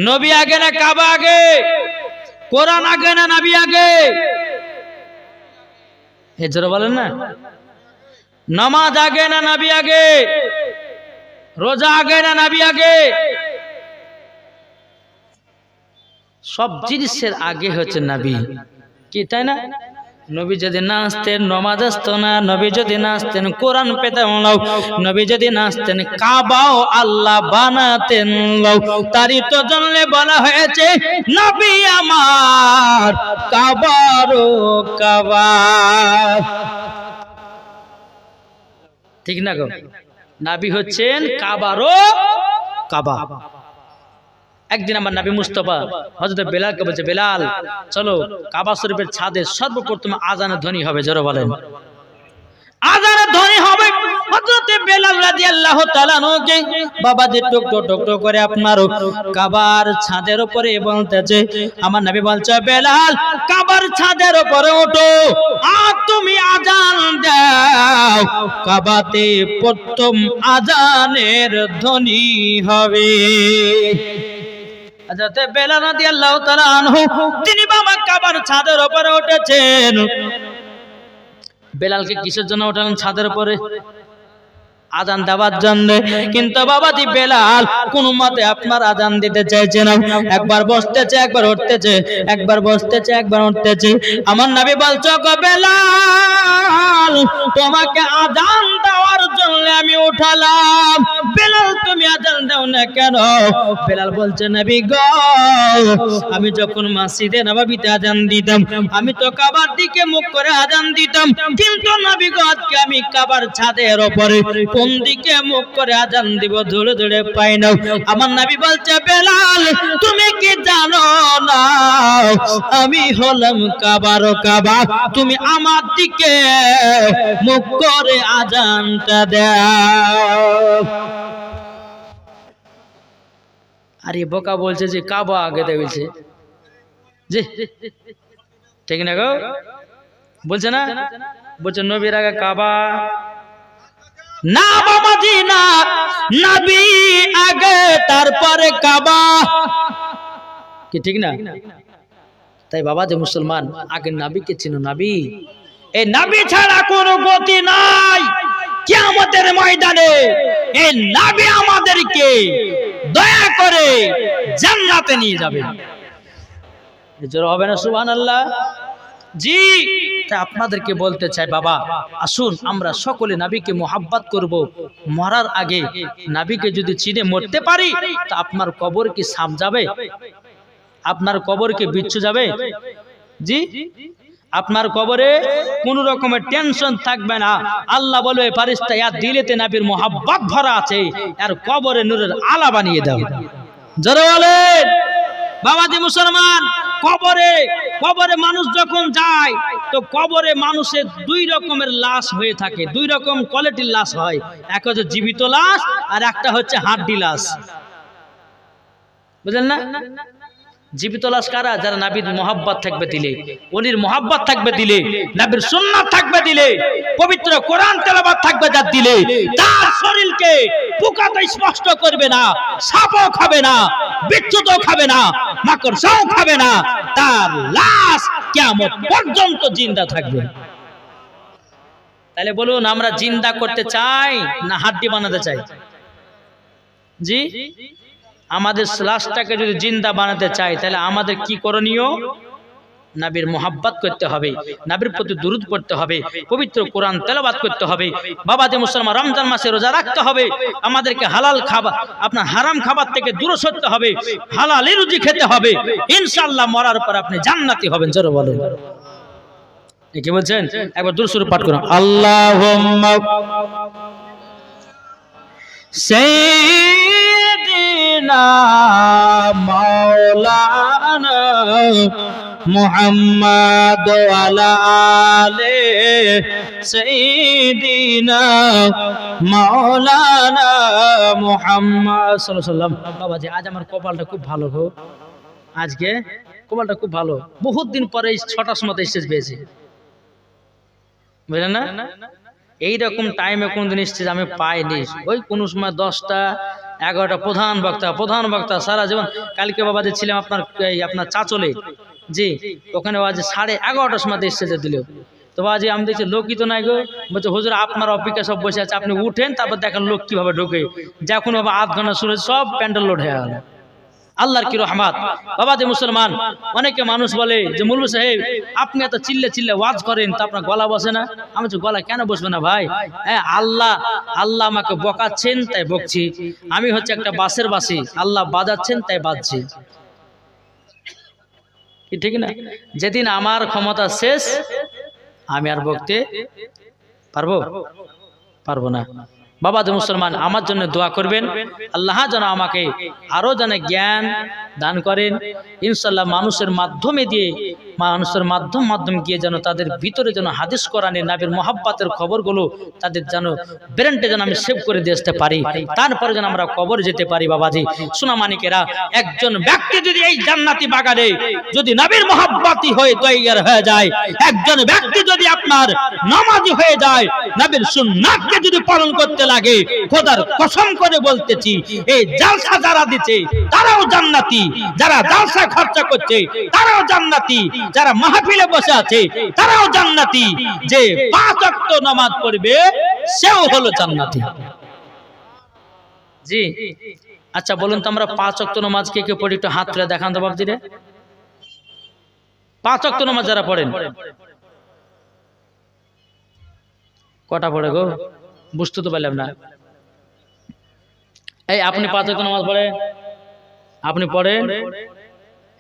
নবী আগে না কাবা আগে? কোরআন আগে না নবী আগে? এ জোরে বলেন না। নামাজ আগে না নবী আগে? রোজা আগে না নবী আগে? সব জিনিসের আগে হচ্ছে নবী, কি তাই না? নবী যদি না আসতেন নামাজ আসতো না, নবী যদি না আসতেন কোরআন পেতাম না, নবী যদি না আসতেন কাবাও আল্লাহ বানাতেন না। তারই তো জন্য বলা হয়েছে নবী আমার কাবারও কাবা। ঠিক না গো? নবী হচ্ছেন কাবারও কাবা। একদিন আমার নবী মুস্তাফা হযরত বেলালকে বলছে, বেলাল চলো কাবা শরীফের ছাদে সর্বপ্রথম আজানের ধ্বনি হবে। জোরে বলেন, আজানের ধ্বনি হবে। হযরত বেলাল রাদিয়াল্লাহু তাআলা আনহুকে বাবাজি টুকটো টুকটো করে আপনার কাবার ছাদের উপরে বলতেছে, আমার নবী বলছে, বেলাল কাবার ছাদের উপরে ওঠো আর তুমি আজান দাও। কাবাতে প্রথম আজানের ধ্বনি হবে। হযরত বেলাল রাদিয়াল্লাহু তাআলা আনহু তিনি বাবা কাবার ছাদের উপরে উঠেছেন। বেলালকে কিসের জন্য ওঠালেন ছাদের উপরে? আজান দেওয়ার জন্য, কিন্তু বাবাজি বেলাল কোনো মতে আপনার আজান দিতে চাইছে না। একবার বসতেছে, একবার উঠতেছে, একবার বসতেছে, একবার উঠতেছে। আমার নবী বলছে, গো বেলাল, তোমাকে আজান দেওয়ার জন্য আমি উঠালাম, বেলাল তুমি আজান দাও না কেন? বেলাল বলছে, নবী গো, আমি যখন মসজিদে নববীতে আজান দিতাম, আমি তো কাবার দিকে মুখ করে আজান দিতাম, কিন্তু নবী গো আজকে আমি কাবার ছাদের উপরে কোন দিকে মুখ করে আজান দিব ধরে ধরে পাই না। আমার নবী বলছে, বেলাল তুমি কি জানো না আমি হলাম কাবার কাবা, তুমি আমার দিকে মুখ করে আজানটা দাও। আরে বোকা বলছে যে কাবা আগে দেবেছে, জি ঠিক না গো, বলছে না, বলছে নবীর আগে কাবা না বাবাজি না, নবী আগে তারপরে কাবা, কি ঠিক না? তাই বাবা যে মুসলমান আগে নবীকে চিনো, নবী, এই নবী ছাড়া কোনো গতি নাই কিয়ামতের ময়দানে। এই নবী আমাদেরকে দয়া করে জান্নাতে নিয়ে যাবে, জোর হবে না সুবহানাল্লাহ? জি, তাই আপনাদেরকে বলতে চাই বাবা, আসুন আমরা সকলে নবীকে মোহাব্বত করব। মরার আগে নবীকে যদি চিনে মরতে পারি তা আপনার কবর কি সাপ যাবে? আপনার কবর কি বিচ্ছু যাবে? জি, আপনার কবরে কোন রকমের টেনশন থাকবে না। আল্লাহ বলবে, ফেরেশতা ইয়া দিলেতে নবীর মোহাব্বত ভরা আছে, আর কবরে নূরের আলা বানিয়ে দাও। জোরে বলেন বাবাজি মুসলমান, কবরে কবরে মানুষ যখন যায় তো কবরে মানুষের দুই রকমের লাশ হয়ে থাকে, দুই রকম কোয়ালিটির লাশ হয়। এক হচ্ছে জীবিত লাশ, আর একটা হচ্ছে হাড্ডি লাশ। বুঝলেন না? জীবিত লাশ কারা? যারা নবীর মোহাব্বত থাকবে দিলে, ওলির মোহাব্বত থাকবে দিলে, নবীর সুন্নাত থাকবে দিলে, পবিত্র কোরআন তেলাওয়াত থাকবে যার দিলে, তার শরীরকে পোকা তো স্পষ্ট করবে না, সাপও খাবে না, বিচ্ছুও খাবে না, মাকড়সাও খাবে না, তার লাশ কিয়ামত পর্যন্ত জিন্দা থাকবে। তাহলে বলুন, আমরা জিন্দা করতে চাই না হাড্ডি বানাতে চাই? জি, আমাদের লাশটাকে যদি জিন্দা বানাতে চাই তাহলে আমাদের কি করণীয়? নবীর মোহাব্বত করতে হবে, নবীর প্রতি দুরূদ পড়তে হবে, পবিত্র কোরআন তেলাওয়াত করতে হবে। বাবা যে মুসলমান, রমজান মাসে রোজা রাখতে হবে, আমাদেরকে হালাল খাবার, আপনার হারাম খাবার থেকে দূরে সরতে হবে, হালাল রুজি খেতে হবে। ইনশাআল্লাহ মরার পর আপনি জান্নাতি হবেন। জোরে বলেন, কি বলছেন? একবার দুরূদ শরীফ পাঠ করুন। আল্লাহুম্মা সাইয়্যিদিনা মাওলানা মুহাম্মদ ওয়া আলা আলি সাইয়্যিদিনা মাওলানা মুহাম্মদ সাল্লাল্লাহু আলাইহি ওয়াসাল্লাম। বাবাজি, আজ আমার কপালটা খুব ভালো গো, আজকে কপালটা খুব ভালো। বহুত দিন পরে 6টার সময় স্টেজ পেয়েছি, বুঝলেন না? এইরকম টাইমে কোনদিন স্টেজ আমি পাইনি। ওই কোন সময় 10টা 11টা প্রধান বক্তা সারা জীবন। কালকে বাবাজি ছিলাম আপনার চাচলে, জি, ওখানে বাজে 11:30টার সময় স্টেজে দিল। তো বাজি আমি দেখছি লোকই তো নাই গো। বলছে, হুজুর আপনার অপেক্ষা সব বসে আছে, আপনি উঠেন, তারপর দেখেন লোক কিভাবে ঢোকে। যখন বাবা আধ ঘন্টা শুনে সব প্যান্ডেল লোড হয়ে গেল। আল্লাহর কি রহমত। বাবা যে মুসলমান, অনেকে মানুষ বলে যে মুলবি সাহেব আপনি এত চিল্লে চিল্লে ওয়াজ করেন, তা আপনার গলা বসে না? আমি বলছি, গলা কেন বসবে না ভাই? হ্যাঁ, আল্লাহ আমাকে বকাচ্ছেন তাই বকছি। আমি হচ্ছে একটা বাসের বাসি, আল্লাহ বাজাচ্ছেন তাই বাজছি, কি ঠিক না? যেদিন আমার ক্ষমতা শেষ আমি আর বকতে পারবো না। বাবা যে মুসলমান, আমার জন্য দোয়া করবেন, আল্লাহ যেন আমাকে আরো যেন জ্ঞান দান করেন। ইনশাআল্লাহ মানুষের মাধ্যমে গিয়ে যেন তাদের ভিতরে যেন হাদিস কোরআনের নবীর মোহাব্বতের খবরগুলো তাদের যেন ব্রেনটে যেন আমি সেভ করে দিয়ে আসতে পারি, তারপরে যেন আমরা কবর যেতে পারি। বাবাজি সোনামানিকেরা, একজন ব্যক্তি যদি এই জান্নাতি বাগানে যদি নবীর মোহাব্বতই হয়ে তৈয়ার হয়ে যায়, একজন ব্যক্তি যদি আপনার নামাজি হয়ে যায়, নবীর সুন্নাতকে যদি পালন করতে লাগে, খোদার কসম করে বলতেছি, এই জালসা যারা দিচ্ছে তারাও জান্নাতি, যারা জালসা খরচা করছে তারাও জান্নাতি, যারা মাহফিলে বসে আছে তারাও জান্নাতি, যে 5 ওয়াক্ত নামাজ পড়বে সেও হলো জান্নাতি। জি আচ্ছা বলুন তো আমরা 5 ওয়াক্ত নামাজ কে কে পড়ি একটু হাত তুলে দেখান তো বাবজি রে 5 ওয়াক্ত নামাজ যারা পড়েন কটা পড়ে গো বুঝতে তো পারলাম না এই আপনি 5 ওয়াক্ত নামাজ পড়েন আপনি পড়েন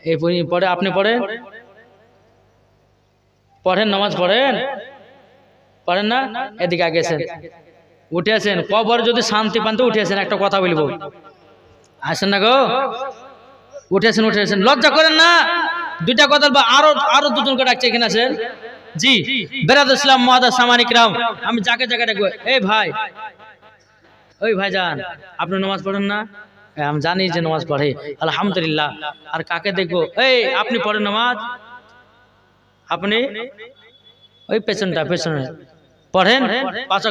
এই পড়ে আপনি পড়েন পড়েন নামাজ পড়েন পড়েন না এদিকে আগে এসেন উঠে আসেন কবর যদি শান্তি পান তো উঠে আসেন একটা কথা বলবো আসেন না গো উঠে আসেন লজ্জা করেন না দুইটা কথা আরো দুজনকে ডাকছে এখানে আছেন জি বেরাদ ইসলাম মুআদ্দাস সামানিক রাম আমি যাকে ডাকবো এই ভাই ওই ভাইজান আপনি নামাজ পড়েন না আমি জানি যে নামাজ পড়ে আলহামদুলিল্লাহ আর কাকে দেখবো এই আপনি পড়েন নামাজ আপনি ওই পেছনে পড়েন 5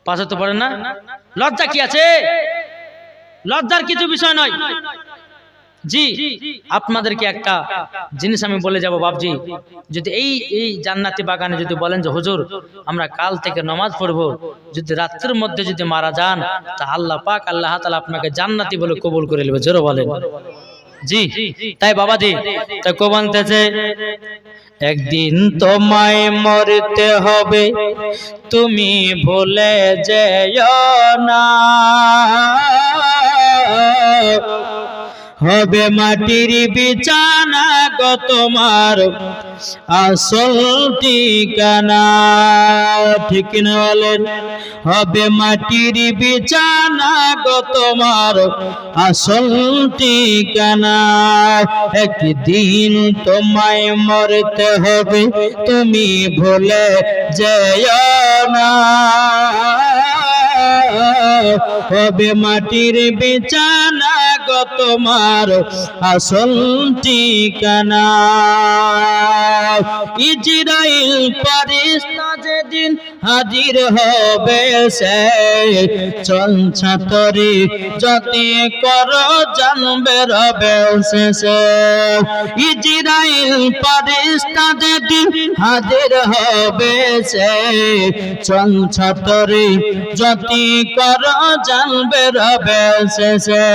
ওয়াক্ত পড়েন না লজ্জা কি আছে লজ্জার কিছু বিষয় নয় জি আপনাদেরকে একটা জিনিস আমি বলে যাব বাবজি যদি এই জান্নাতি বাগানে যদি বলেন যে হুজুর আমরা কাল থেকে নামাজ পড়বো যদি রাতের মধ্যে যদি মারা যান তা আল্লাহ পাক আল্লাহ তাআলা আপনাকে জান্নাতি বলে কবুল করে নেবে জোরে বলেন জি তাই বাবাজি তাই কো বলতেছে একদিন তোমায় মরতে হবে তুমি ভুলে যেও না হবে মাটির বিছানা গো তোমার আসল ঠিকানা ঠিক না বলেন হবে মাটির বিছানা গো তোমার আসল ঠিকানা একদিন তোমায় মরতে হবে তুমি ভুলে যেও না হবে মাটির বিছানা গো তোমার আসল ঠিকানা ইজরাইল ফেরেশতা যেদিন হাজির হবে সে চলছা তরি যতি করো জানবে রবে শেষে ইজরাইল ফেরেশতা যেদিন হাজির হবে সে চলছা তরি যতি করো জানবে রবে শেষে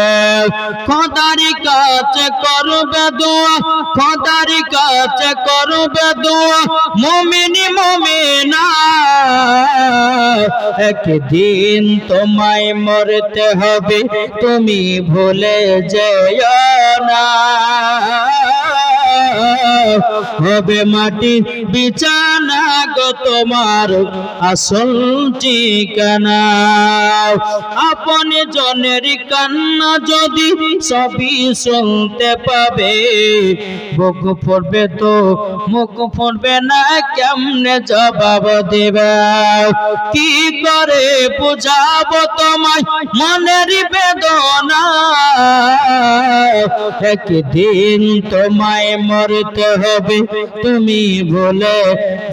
খোদার কাছে করবে দোয়া খোদার কাছে করবে দোয়া মুমিনি মুমিনা একদিন তোমায় মরতে হবে তুমি ভুলে যেও না হবে মাটি বিছানা গো তোমার আসল ঠিকানা আপন জনের কান্না যদি সবই শুনতে পাবে বুক পড়বে তো মুখ পড়বে না কেমনে জবাব দেবে কি করে বুঝাবো তোমায় মনের বেদনা একদিন তোমায় মরতে হবে তুমি ভুলে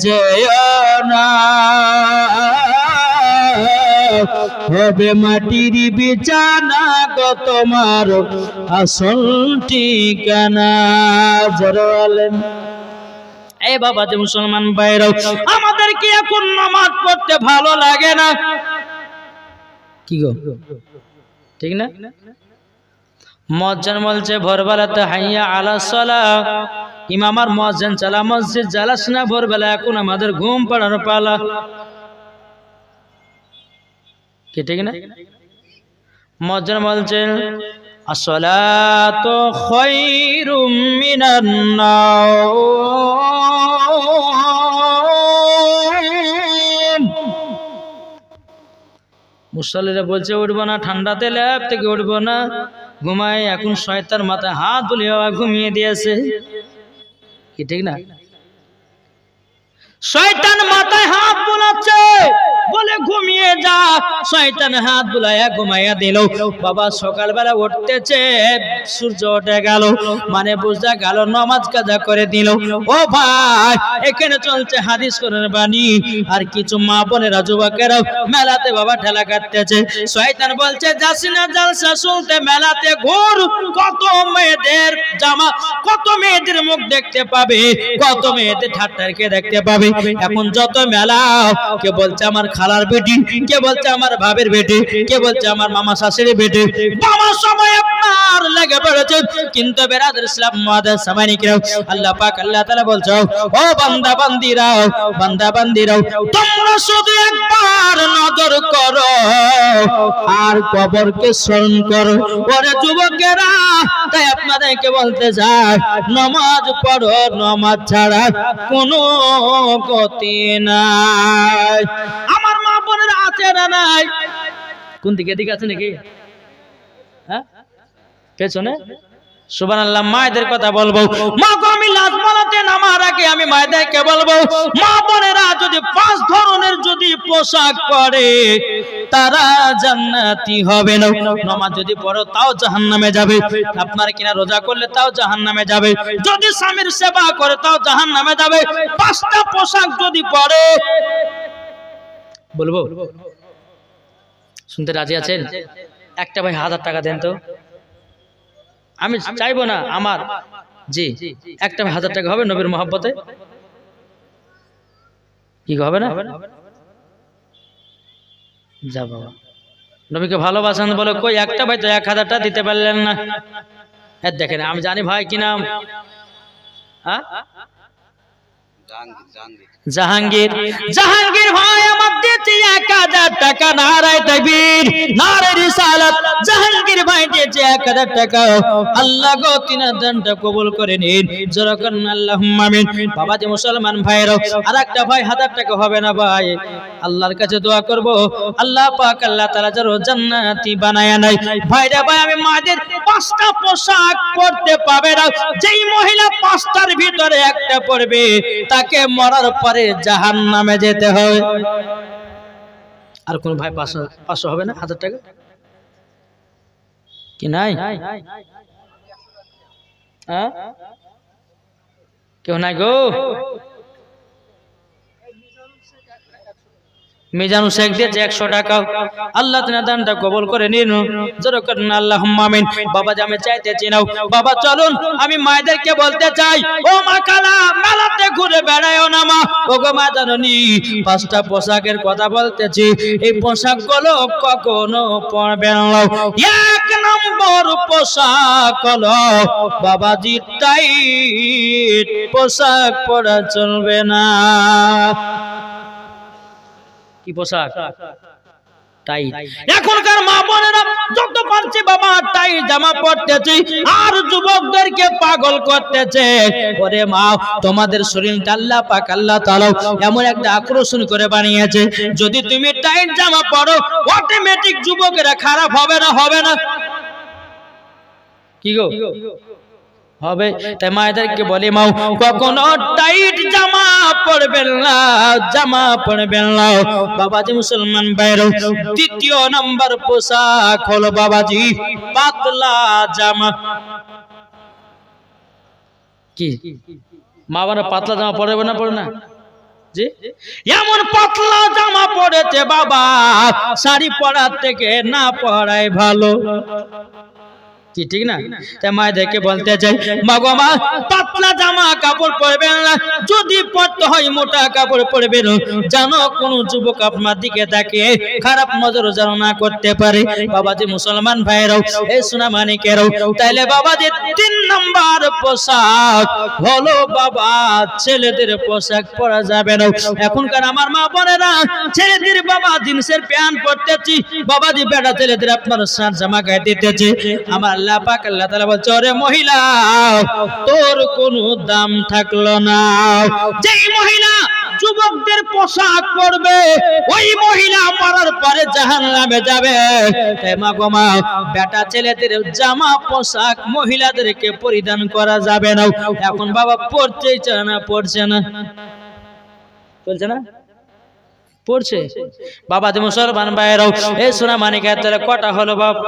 যেও না হবে মাটির বিছানা গো তোমার আসল ঠিকানা জোরে বলেন এই বাবা যে মুসলমান ভাইরাও আমাদের কি এখন নামাজ পড়তে ভালো লাগে না কি গো ঠিক না মুয়াজ্জিন বলছে ভোরবেলাতে হাইয়া আলাস সালাহ ইমাম আর মুয়াজ্জিন চালা মসজিদ জ্বালাস না ভোরবেলা এখন আমাদের ঘুম পাড়ার পালা কি ঠিক না মুয়াজ্জিন বলছেন আসসালাতু খায়রুম মিনান নাওম মুসল্লিরা বলছে উঠবো না ঠান্ডাতে ল্যাব থেকে উঠবো না ঘুমায় এখন শয়তান মাথায় হাত বুলিয়ে ঘুমিয়ে দিয়েছে কি ঠিক না শয়তান মাথায় হাত বুলাচ্ছে বলে ঘুমিয়ে যা শয়তান হাত বুলায়া ঘুমাইয়া দিল বাবা সকালবেলা উঠতেছে সূর্য উঠে গেল মানে বুঝা গেল নামাজ কাজা করে দিল ও ভাই এখানে চলছে হাদিস কোরআন বাণী আর কিছু মা বোনেরা যুবকেরা মেলাতে বাবা ঠেলা কাটতেছে শয়তান বলছে যাসিনা জালসা শুনতে মেলাতে ঘুর কত মেয়েদের জামা কত মেয়েদের মুখ দেখতে পাবে কত মেয়েদের ঠাট্টারকে দেখতে পাবে হবে। এখন যত মেলা, কে বলছে আমার খালার বেটি, কে বলছে আমার ভাবের বেটি, কে বলছে আমার মামা শাশুড়ি বেটি, বাবা সময় আপনার লেগে পড়েছে। কিন্তু বেরাদর ইসলাম মুআদ্দাস সামানিকরাও, আল্লাহ পাক আল্লাহ তাআলা বলছো, ও বান্দা বান্দিরাও, বান্দা বান্দিরাও, তোমরা শুধু একবার নজর করো আর কবরকে স্মরণ করো। ওরে যুবকেরা, তাই আপনাদেরকে বলতে চাই, নামাজ পড়ো, নামাজ ছাড়া কোনো গতি নাই। আমার মা বোনেরা আছে না নাই? কোন দিকে দিকে আছে নাকি? হ্যাঁ, পেছনে। সুবহানাল্লাহ। মায়েদের কথা বলবো, মা গো আমি লাজ বলাতে নামার আগে আমি মায়েদেরকে বলবো, মা বোনেরা যদি 5 ধরনের যদি পোশাক পরে তারা জান্নাতি হবে না। নামাজ যদি পড়ো তাও জাহান্নামে যাবে, আপনার কিনা রোজা করলে তাও জাহান্নামে যাবে, যদি স্বামীর সেবা করে তাও জাহান্নামে যাবে। 5টা পোশাক যদি পরে, বলবো শুনতে রাজি আছেন? একটা ভাই 1000 টাকা দেন তো। আমি চাইবো না আমার, জি একটা 1000 টাকা হবে নবীর মহব্বতে, কি হবে না? যা বাবা, নবীকে ভালোবাসেন বলে কই একটা ভাই তো 1000 টাকা দিতে পারলেন না। দেখেন আমি জানি ভাই কি নাম, হ্যাঁ জাহাঙ্গীর। জাহাঙ্গীর ভাই আমার দিয়েছে 1000 টাকা। নারায়ে তাকবীর, নারায়ে রিসালাত। জাহাঙ্গীর ভাই দিয়েছে 1000 টাকা। আল্লাহ গো তিনার দানটা কবুল করে নিন, জোরে করুন আল্লাহুম্মা আমিন। বাবা যে মুসলমান ভাইরা, আরেকটা ভাই 1000 টাকা হবে না ভাই, আল্লাহর কাছে দোয়া করব আল্লাহ পাক আল্লাহ তাআলা যেন জান্নাতি বানায়া নেয়। ভাইরা ভাই আমি মাদের 5টা পোশাক পরতে পাবে না। যেই মহিলা 5টার ভিতরে একটা পরবে তাকে মরার পরে জাহান্নামে যেতে হবে। আর কোন ভাই 500 হবে না? 1000 টাকা কি নাই? হ্যাঁ কেউ নাই গো? মিজানুল শেখ দিয়েছে 100 টাকা। আল্লাহ তাআলা দানটা কবুল করে নিন, জোরে করুন আল্লাহুম্মা আমিন। বাবা যে আমি চাইতেছি নাও বাবা, চলুন আমি মায়েদেরকে বলতে চাই, ও মা কালা মেলাতে ঘুরে বেড়ায়ও না মা। ও গো মা জাননি 5টা পোশাকের কথা বলতেছি, এই পোশাকগুলো কখনো পরবে না। 1 নম্বর পোশাক হলো বাবাজি টাইট পোশাক পরা চলবে না। কি পোশাক? টাইট। এখনকার মা বোনেরা যত পারছে বাবা টাইট জামা পরতেছে আর যুবকদেরকে পাগল করতেছে। ওরে মা, তোমাদের শরীরটা আল্লাহ পাক আল্লাহ তাআলা এমন একটা আকর্ষণ করে বানিয়েছে, যদি তুমি টাইট জামা পরো অটোমেটিক যুবকেরা খারাপ হবে না? হবে না? কি গো হবে? তাই মায়েদেরকে বলি মা কখনো টাইট জামা পরবেন না, জামা পরবেন না। বাবাজি মুসলমান ভাইরা, 2য় নাম্বার পোশাক হলো বাবাজি পাতলা জামা। কি মা বাবা পাতলা জামা পরবে না? পরে না জি, এমন পাতলা জামা পরেছে বাবা শাড়ি পরার থেকে না পরাই ভালো। কি ঠিক না? তাই মায়েদেরকে বলতে চাই, মা গো মা পাতলা জামা কাপড় পরবেন না, যদি পরতে হয় মোটা কাপড় পরবেন, জানো কোন যুবক আপনার দিকে তাকিয়ে খারাপ নজর যেন না করতে পারে। বাবাজি মুসলমান ভাইরাও, এই সোনা মানিকেরাও, তাইলে বাবাজি 3 নাম্বার পোশাক হলো বাবা ছেলেদের পোশাক পরা যাবে না। এখনকার আমার মা বোনেরা ছেলেদের বাবা জিন্সের প্যান্ট পরতেছি, বাবাজি বেটা ছেলেদের আপনার শার্ট জামা গায়ে দিতেছে। আমার আল্লাহ পাক আল্লাহ তাআলা বলছে, ওরে মহিলা তোর কোনো দাম থাকলো না। যেই মহিলা যুবকদের পোশাক পরবে ওই মহিলা মরার পরে জাহান্নামে যাবে। তাই মা গো মা, বেটা ছেলেদের জামা পোশাক মহিলাদেরকে পরিধান করা যাবে না। এখন বাবা পড়তেই চায় না, পড়ছে না, চলছে না, পড়ছে। বাবা যে মুসলমান ভাইরাও, এই সোনা মানিকের তাহলে কটা হলো বাবা?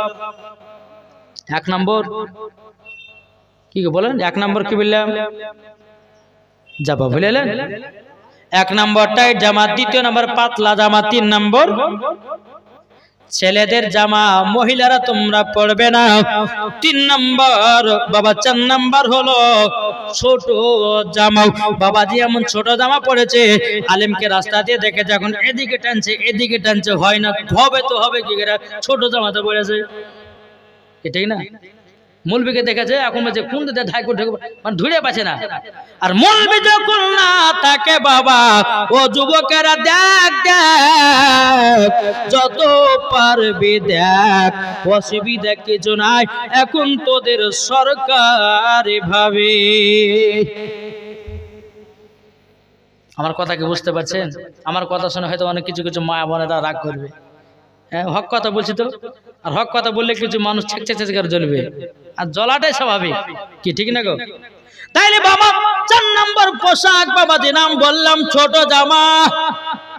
1 নম্বর কি বলেন? 1 নম্বর কি বললাম? জামা বললেন 1 নম্বর টাইট জামা, 2য় নম্বর পাতলা জামা, 3 নম্বর ছেলেদের জামা মহিলারা তোমরা পড়বে না। 3 নম্বর বাবা, 4 নম্বর হলো ছোট জামা। বাবাজি এমন ছোট জামা পড়েছে, আলেমকে রাস্তা দিয়ে দেখে যখন এদিকে টানছে এদিকে টানছে, হয় না, হবে তো হবে কি করে, ছোট জামাতে পড়েছে, ঠিক না? মৌলবীকে দেখেছে এখন বলছে কোন দিকে ঢাকু ঢাকু, মানে ধুরে পাচ্ছে না। আর মৌলবী যখন না থাকে বাবা, ও যুবকেরা দেখ দেখ যত পারবি দেখ, অসুবিধা কিছু নাই, এখন তোদের সরকারি ভাবে। আমার কথা কি বুঝতে পারছেন? আমার কথা শুনে হয়তো অনেক কিছু কিছু মা বোনেরা রাগ করবে। হ্যাঁ, হক কথা বলছি তো, আর হক কথা বললে কিছু মানুষ ছেঁচে করে জ্বলবে, আর জ্বলাটাই স্বাভাবিক, কি ঠিক না গো? তাইলে বাবা 4 নম্বর পোশাক বাবাজি নাম বললাম ছোট জামা।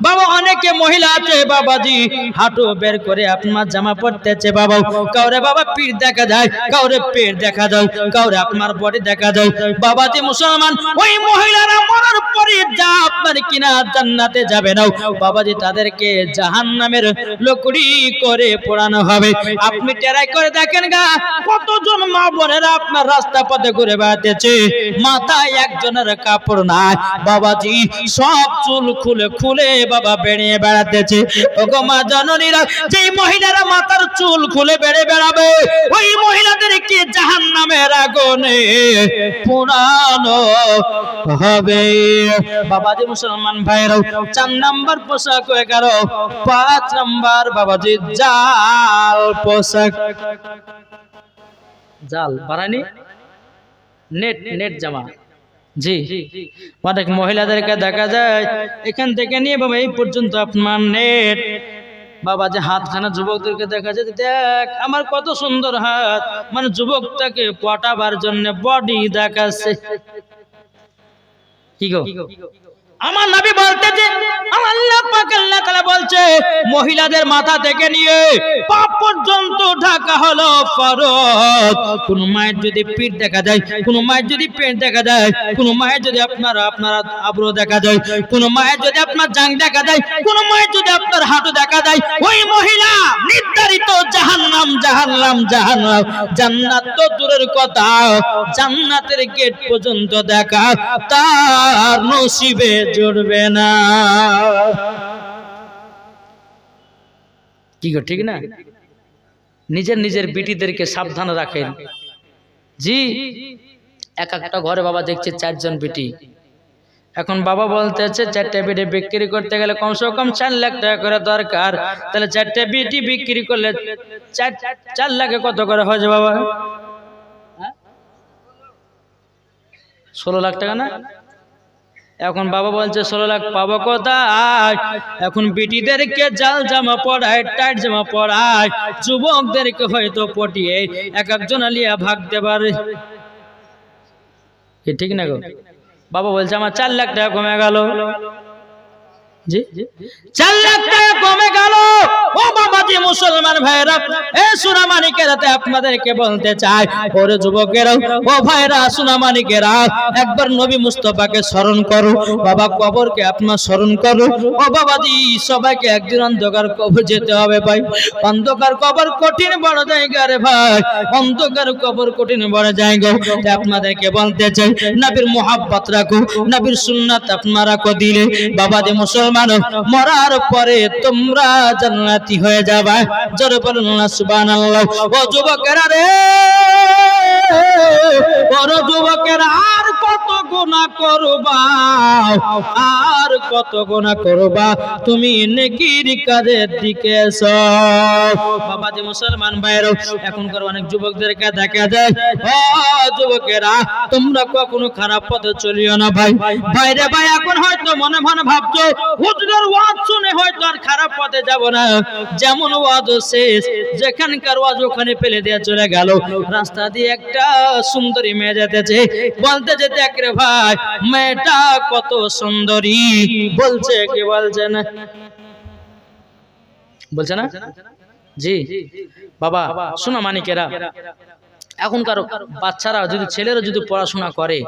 বাবা অনেকে মহিলা আছে বাবাজি হাঁটু বের করে আপনার জামা পরতেছে বাবা, কাউরে বাবা পিঠ দেখা যায়, কাউরে পেট দেখা যায়, কাউরে আপনার বডি দেখা যায়। বাবাজি মুসলমান, ওই মহিলারা মরার পরে যা আপনার কিনা জান্নাতে যাবে না বাবাজি, তাদেরকে জাহান্নামের লকড়ি করে পোড়ানো হবে। আপনি ট্রাই করে দেখেন গা, কতজন মা বোনেরা আপনার রাস্তা পথে ঘুরে বেড়াতেছে, মাথায় একজনের কাপড় নাই বাবাজি, সব চুল খুলে খুলে বাবা বেরিয়ে বেড়াতেছে। ওগো মা জননীরা, যেই মহিলারা মাথার চুল খুলে বেড়ে বেড়াবে, ওই মহিলাদেরকে জাহান্নামের আগুনে পোড়ানো হবে বাবাজি মুসলমান ভাইরাও। 4 নম্বর পোশাক হয়ে গেল। 5 নম্বর বাবাজি জাল পোশাক। জাল বাড়ানি, নেট নেট জামা। জি, অনেক মহিলাদেরকে দেখা যায় এখান থেকে নিয়ে বাবা এই পর্যন্ত আপনার নেট। বাবা যে হাতখানা যুবকদেরকে দেখা যায়, দেখ আমার কত সুন্দর হাত, মানে যুবকটাকে পটাবার জন্য বডি দেখাচ্ছে। কি গো, আমার নবী বলতেছে, আমার আল্লাহ পাক আল্লাহ তাআলা বলছে মহিলাদের মাথা থেকে নিয়ে পা পর্যন্ত ঢাকা হলো ফরজ। কোন মায়ের যদি পিঠ দেখা যায়, কোন মায়ের যদি পেট দেখা যায়, কোন মায়ের যদি আপনার আব্রু দেখা যায়, কোন মায়ের যদি আপনার জাং দেখা যায়, কোন মায়ের যদি আপনার হাঁটু দেখা যায়, ওই মহিলা নির্ধারিত জাহান্নাম জাহান্নাম জাহান্নাম। জান্নাত তো দূরের কথা, জান্নাতের গেট পর্যন্ত দেখা তার নসিবে জুড়বে না। কি গো, ঠিক না? নিজের নিজের বিটিদেরকে সাবধান রাখেন। জি, এক একটা ঘরে বাবা দেখছে 4 জন বিটি। এখন বাবা বলতেছে 4টে বিটি বিক্রি করতে গেলে কমসে কম 4 লাখ টাকা করে দরকার। তাহলে 4টে বিটি বিক্রি করলে 4 লাখে কত করে হয় বাবা? 16 লাখ টাকা না? এখন বাবা বলছে 16 লাখ পাবো কোথায়? এখন বিটিদেরকে জাল জামা পড়ায়, টাইট জামা পড়ায়, যুবকদেরকে হয়তো পটিয়ে এক একজন আলিয়া ভাগতে পারে, ঠিক না গো? বাবা বলছে আমার 4 লাখ টাকা কমে গেল। জি, 4 লাখ টাকা কমে গেল। ও বাবাজি মুসলমান ভাইরা, এ সোনামানিকেরা, আপনাদেরকে বলতে চাই, ওরে যুবকেরা, ও ভাইরা, সোনামানিকেরা, একবার নবী মুস্তাফাকে স্মরণ করো বাবা, কবরকে আপনার স্মরণ করো। ও বাবাজি, সবাইকে একদিন অন্ধকার কবর যেতে হবে ভাই। অন্ধকার কবর কঠিন বড় জায়গা রে ভাই, অন্ধকার কবর কঠিন বড় জায়গা। আপনাদেরকে বলতে চাই, নবীর মুহাব্বত রাখো, নবীর সুন্নাত আপনারা রাখো দিলে বাবাজি মুসলমান, মরার পরে তোমরা জান্নাতি হয়ে যাবে। জোরে বলুন না সুবহানাল্লাহ। ও যুবকেরা রে, ও যুবকেরা, আর কত গুনাহ করবা, আর কত গুনাহ করবা, তুমি নেকির কাজের দিকে এসো বাবাজি মুসলমান ভাইরা। এখনকার অনেক যুবকদেরকে দেখা যায়, ও যুবকেরা, তোমরা কখনো খারাপ পথে চলিও না ভাই। ভাইরে ভাই, এখন হয়তো মনে মনে ভাবছো হুজুরের ওয়াজ শুনে হয়তো আর খারাপ পথে যাব না, যেমন ওয়াজ শেষ, যেখানকার ওয়াজ ওখানে ফেলে দিয়ে চলে গেল। রাস্তা দিয়ে একটা সুন্দরী মেয়ে যেতেছে, বলতে যেতে, দেখ রে ভাই, মেয়েটা কত সুন্দরী, বলছে কি বলছে না, বলছে না? জি বাবা, শোনো মানিকেরা, এখনকার বাচ্চারা যদি, ছেলেরা যদি পড়াশোনা করে,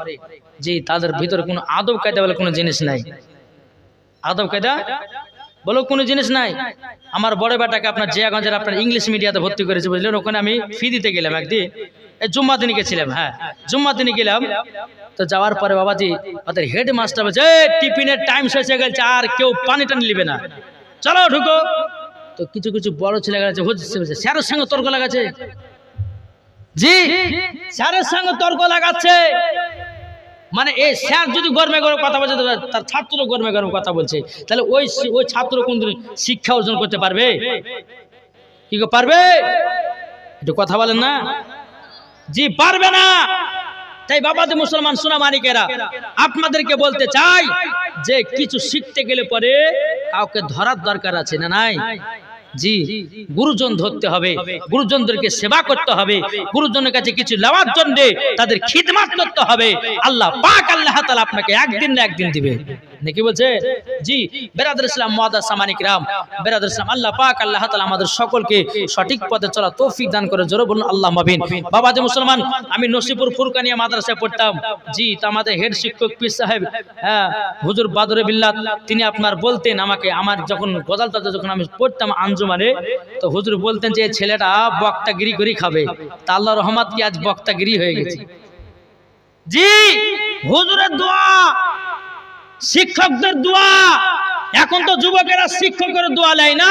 জি, তাদের ভিতরে কোনো আদব কায়দা বলে কোনো জিনিস নাই। আদব কায়দা বলো কোনো জিনিস নাই। আমার বড় বেটাকে আপনার জিয়াগঞ্জের আপনার ইংলিশ মিডিয়াতে ভর্তি করেছে বুঝলেন, ওখানে আমি ফি দিতে গেলাম একদিন, এই জুম্মা দিনে গেছিলাম, হ্যাঁ জুম্মা দিনে গেলাম। তো যাওয়ার পরে বাবাজি ওদের হেডমাস্টার বলছে টিফিনের টাইম শেষ হয়ে গেছে, আর কেউ পানি টানি নিবে না, চলো ঢুকো। তো কিছু কিছু বড় ছেলে গেছে, স্যারের সঙ্গে তর্ক লাগাচ্ছে, জি স্যারের সঙ্গে তর্ক লাগাচ্ছে। মানে এই স্যার যদি গরমে গরম কথা বলছে, তার ছাত্র গরমে গরম কথা বলছে, তাহলে ওই ছাত্র কোনদিন শিক্ষা অর্জন করতে পারবে? কি পারবে? একটু কথা বলেন না, জি পারবে না। তাই বাবাজি মুসলমান সোনা মানিকেরা, আপনাদেরকে বলতে চাই যে কিছু শিখতে গেলে পরে কাউকে ধরার দরকার আছে না নাই? জি গুরুজন ধরতে হবে, গুরুজনদেরকে সেবা করতে হবে, গুরুজনের কাছে কিছু নেওয়ার জন্য তাদের খিদমত করতে হবে। আল্লাহ পাক আল্লাহ তাআলা আপনাকে একদিন না একদিন দিবে, নাকি বলছে? জি বেরাদর ইসলাম মুআদ্দাস সামানিক রাম, বেরাদর ইসলাম, আল্লাহ পাক আল্লাহ তাআলা আমাদের সকলকে সঠিক পথে চলা তৌফিক দান করে, জোরে বলুন আল্লাহুম্মা আমিন। বাবাজি মুসলমান, আমি নসিপুর ফুরকানিয়া মাদ্রাসায় পড়তাম, জি তো আমাদের হেড শিক্ষক পীর সাহেব হুজুর বাদরে বিল্লাত, তিনি আপনার বলতেন আমাকে, আমার যখন গজালটাতে যখন আমি পড়তাম আঞ্জুমানে, তো হুজুর বলতেন যে ছেলেটা বক্তাগিরি করে খাবে। তা আল্লাহর রহমত কি আজ বক্তাগিরি হয়ে গেছে। জি হুজুরের দোয়া, শিক্ষকদের দোয়া, এখন তো যুবকেরা শিক্ষকের দোয়া নেয় না,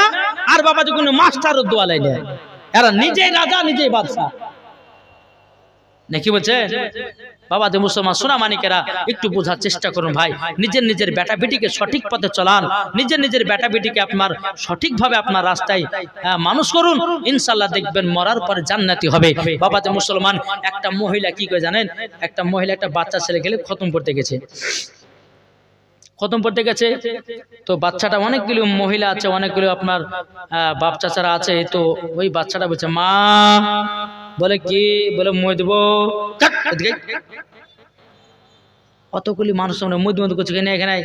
আর বাবা যখন মাস্টারের দোয়া নেয় না, এরা নিজেই রাজা নিজেই বাদশা, নাকি বলছে? বাবা যে মুসলমান সোনা মানিকেরা, একটু বোঝার চেষ্টা করুন ভাই, নিজের নিজের বেটা বেটিকে সঠিক পথে চলান, নিজের নিজের বেটা বেটিকে আপনার সঠিকভাবে আপনার রাস্তায় মানুষ করুন, ইনশাআল্লাহ দেখবেন মরার পরে জান্নাতি হবে। বাবা যে মুসলমান, একটা মহিলা কি করে জানেন, একটা মহিলা একটা বাচ্চা ছেলে গেলে খতম পড়তে গেছে, খতম পড়তে গেছে, তো বাচ্চাটা অনেকগুলো মহিলা আছে, অনেকগুলো আপনার বাপ চাচারা আছে, তো ওই বাচ্চাটা বলছে মা, বলে কি, বলে মই দেবো, কতগুলি মানুষ মধ্যে মধ্যে করছে এখানে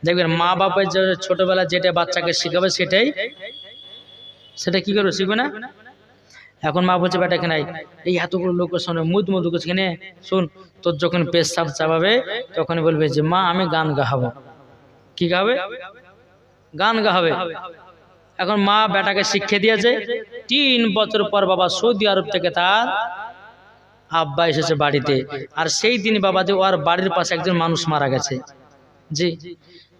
দেখবেন মা বাপের ছোটবেলা যেটা বাচ্চাকে শিখাবে সেটা কি করবে, শিখবে না। এখন মা বলছে বেটা এখানে এই এতগুলো লোকের সামনে মধু করছে, এখানে শোন, তোর যখন পেশাব চাপাবে তখন বলবে যে মা আমি গান গাহাবো। কি গাবে? গান গাহাবে। এখন মা বেটাকে শিক্ষা দিয়েছে, 3 বছর পর বাবা সৌদি আরব থেকে তার আব্বা এসেছে বাড়িতে, আর সেই দিন বাবা যে ওর বাড়ির পাশে একজন মানুষ মারা গেছে। জি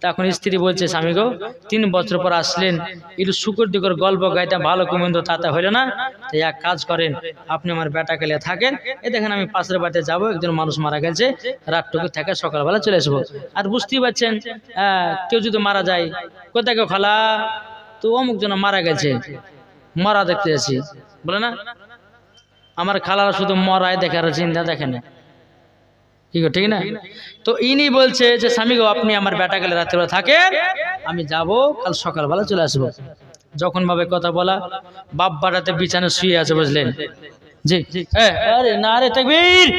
তখন স্ত্রী বলছে স্বামী গো, 3 বছর পর আসলেন, একটু শুকুর দিকর গল্প গাইতে ভালো কুমন্দ তাতে হইল না, তাই এক কাজ করেন, আপনি আমার বেটাকে নিয়ে থাকেন, এ দেখেন আমি পাশের বাড়িতে যাবো, একজন মানুষ মারা গেছে, রাতটুকু থেকে সকালবেলা চলে আসবো। আর বুঝতেই পারছেন কেউ যদি মারা যায়, কোথায় কেউ খালা তো অমুক জন মারা গেছে, মরা দেখতে যাচ্ছি, বলে না আমার খালারা শুধু মরায় দেখে আর চিন্তা দেখে না, ঠিক না? তো ইনি বলছে যে স্বামী গো, আপনি আমার বেটা গেলে রাত্রে থাকেন, আমি যাব, কাল সকালবেলা চলে আসবো। যখন ভাবে কথা বলা, বাপ বাড়াতে বিছানা শুয়ে আছে বুঝলেন। জি আরে না রে তাকবীর।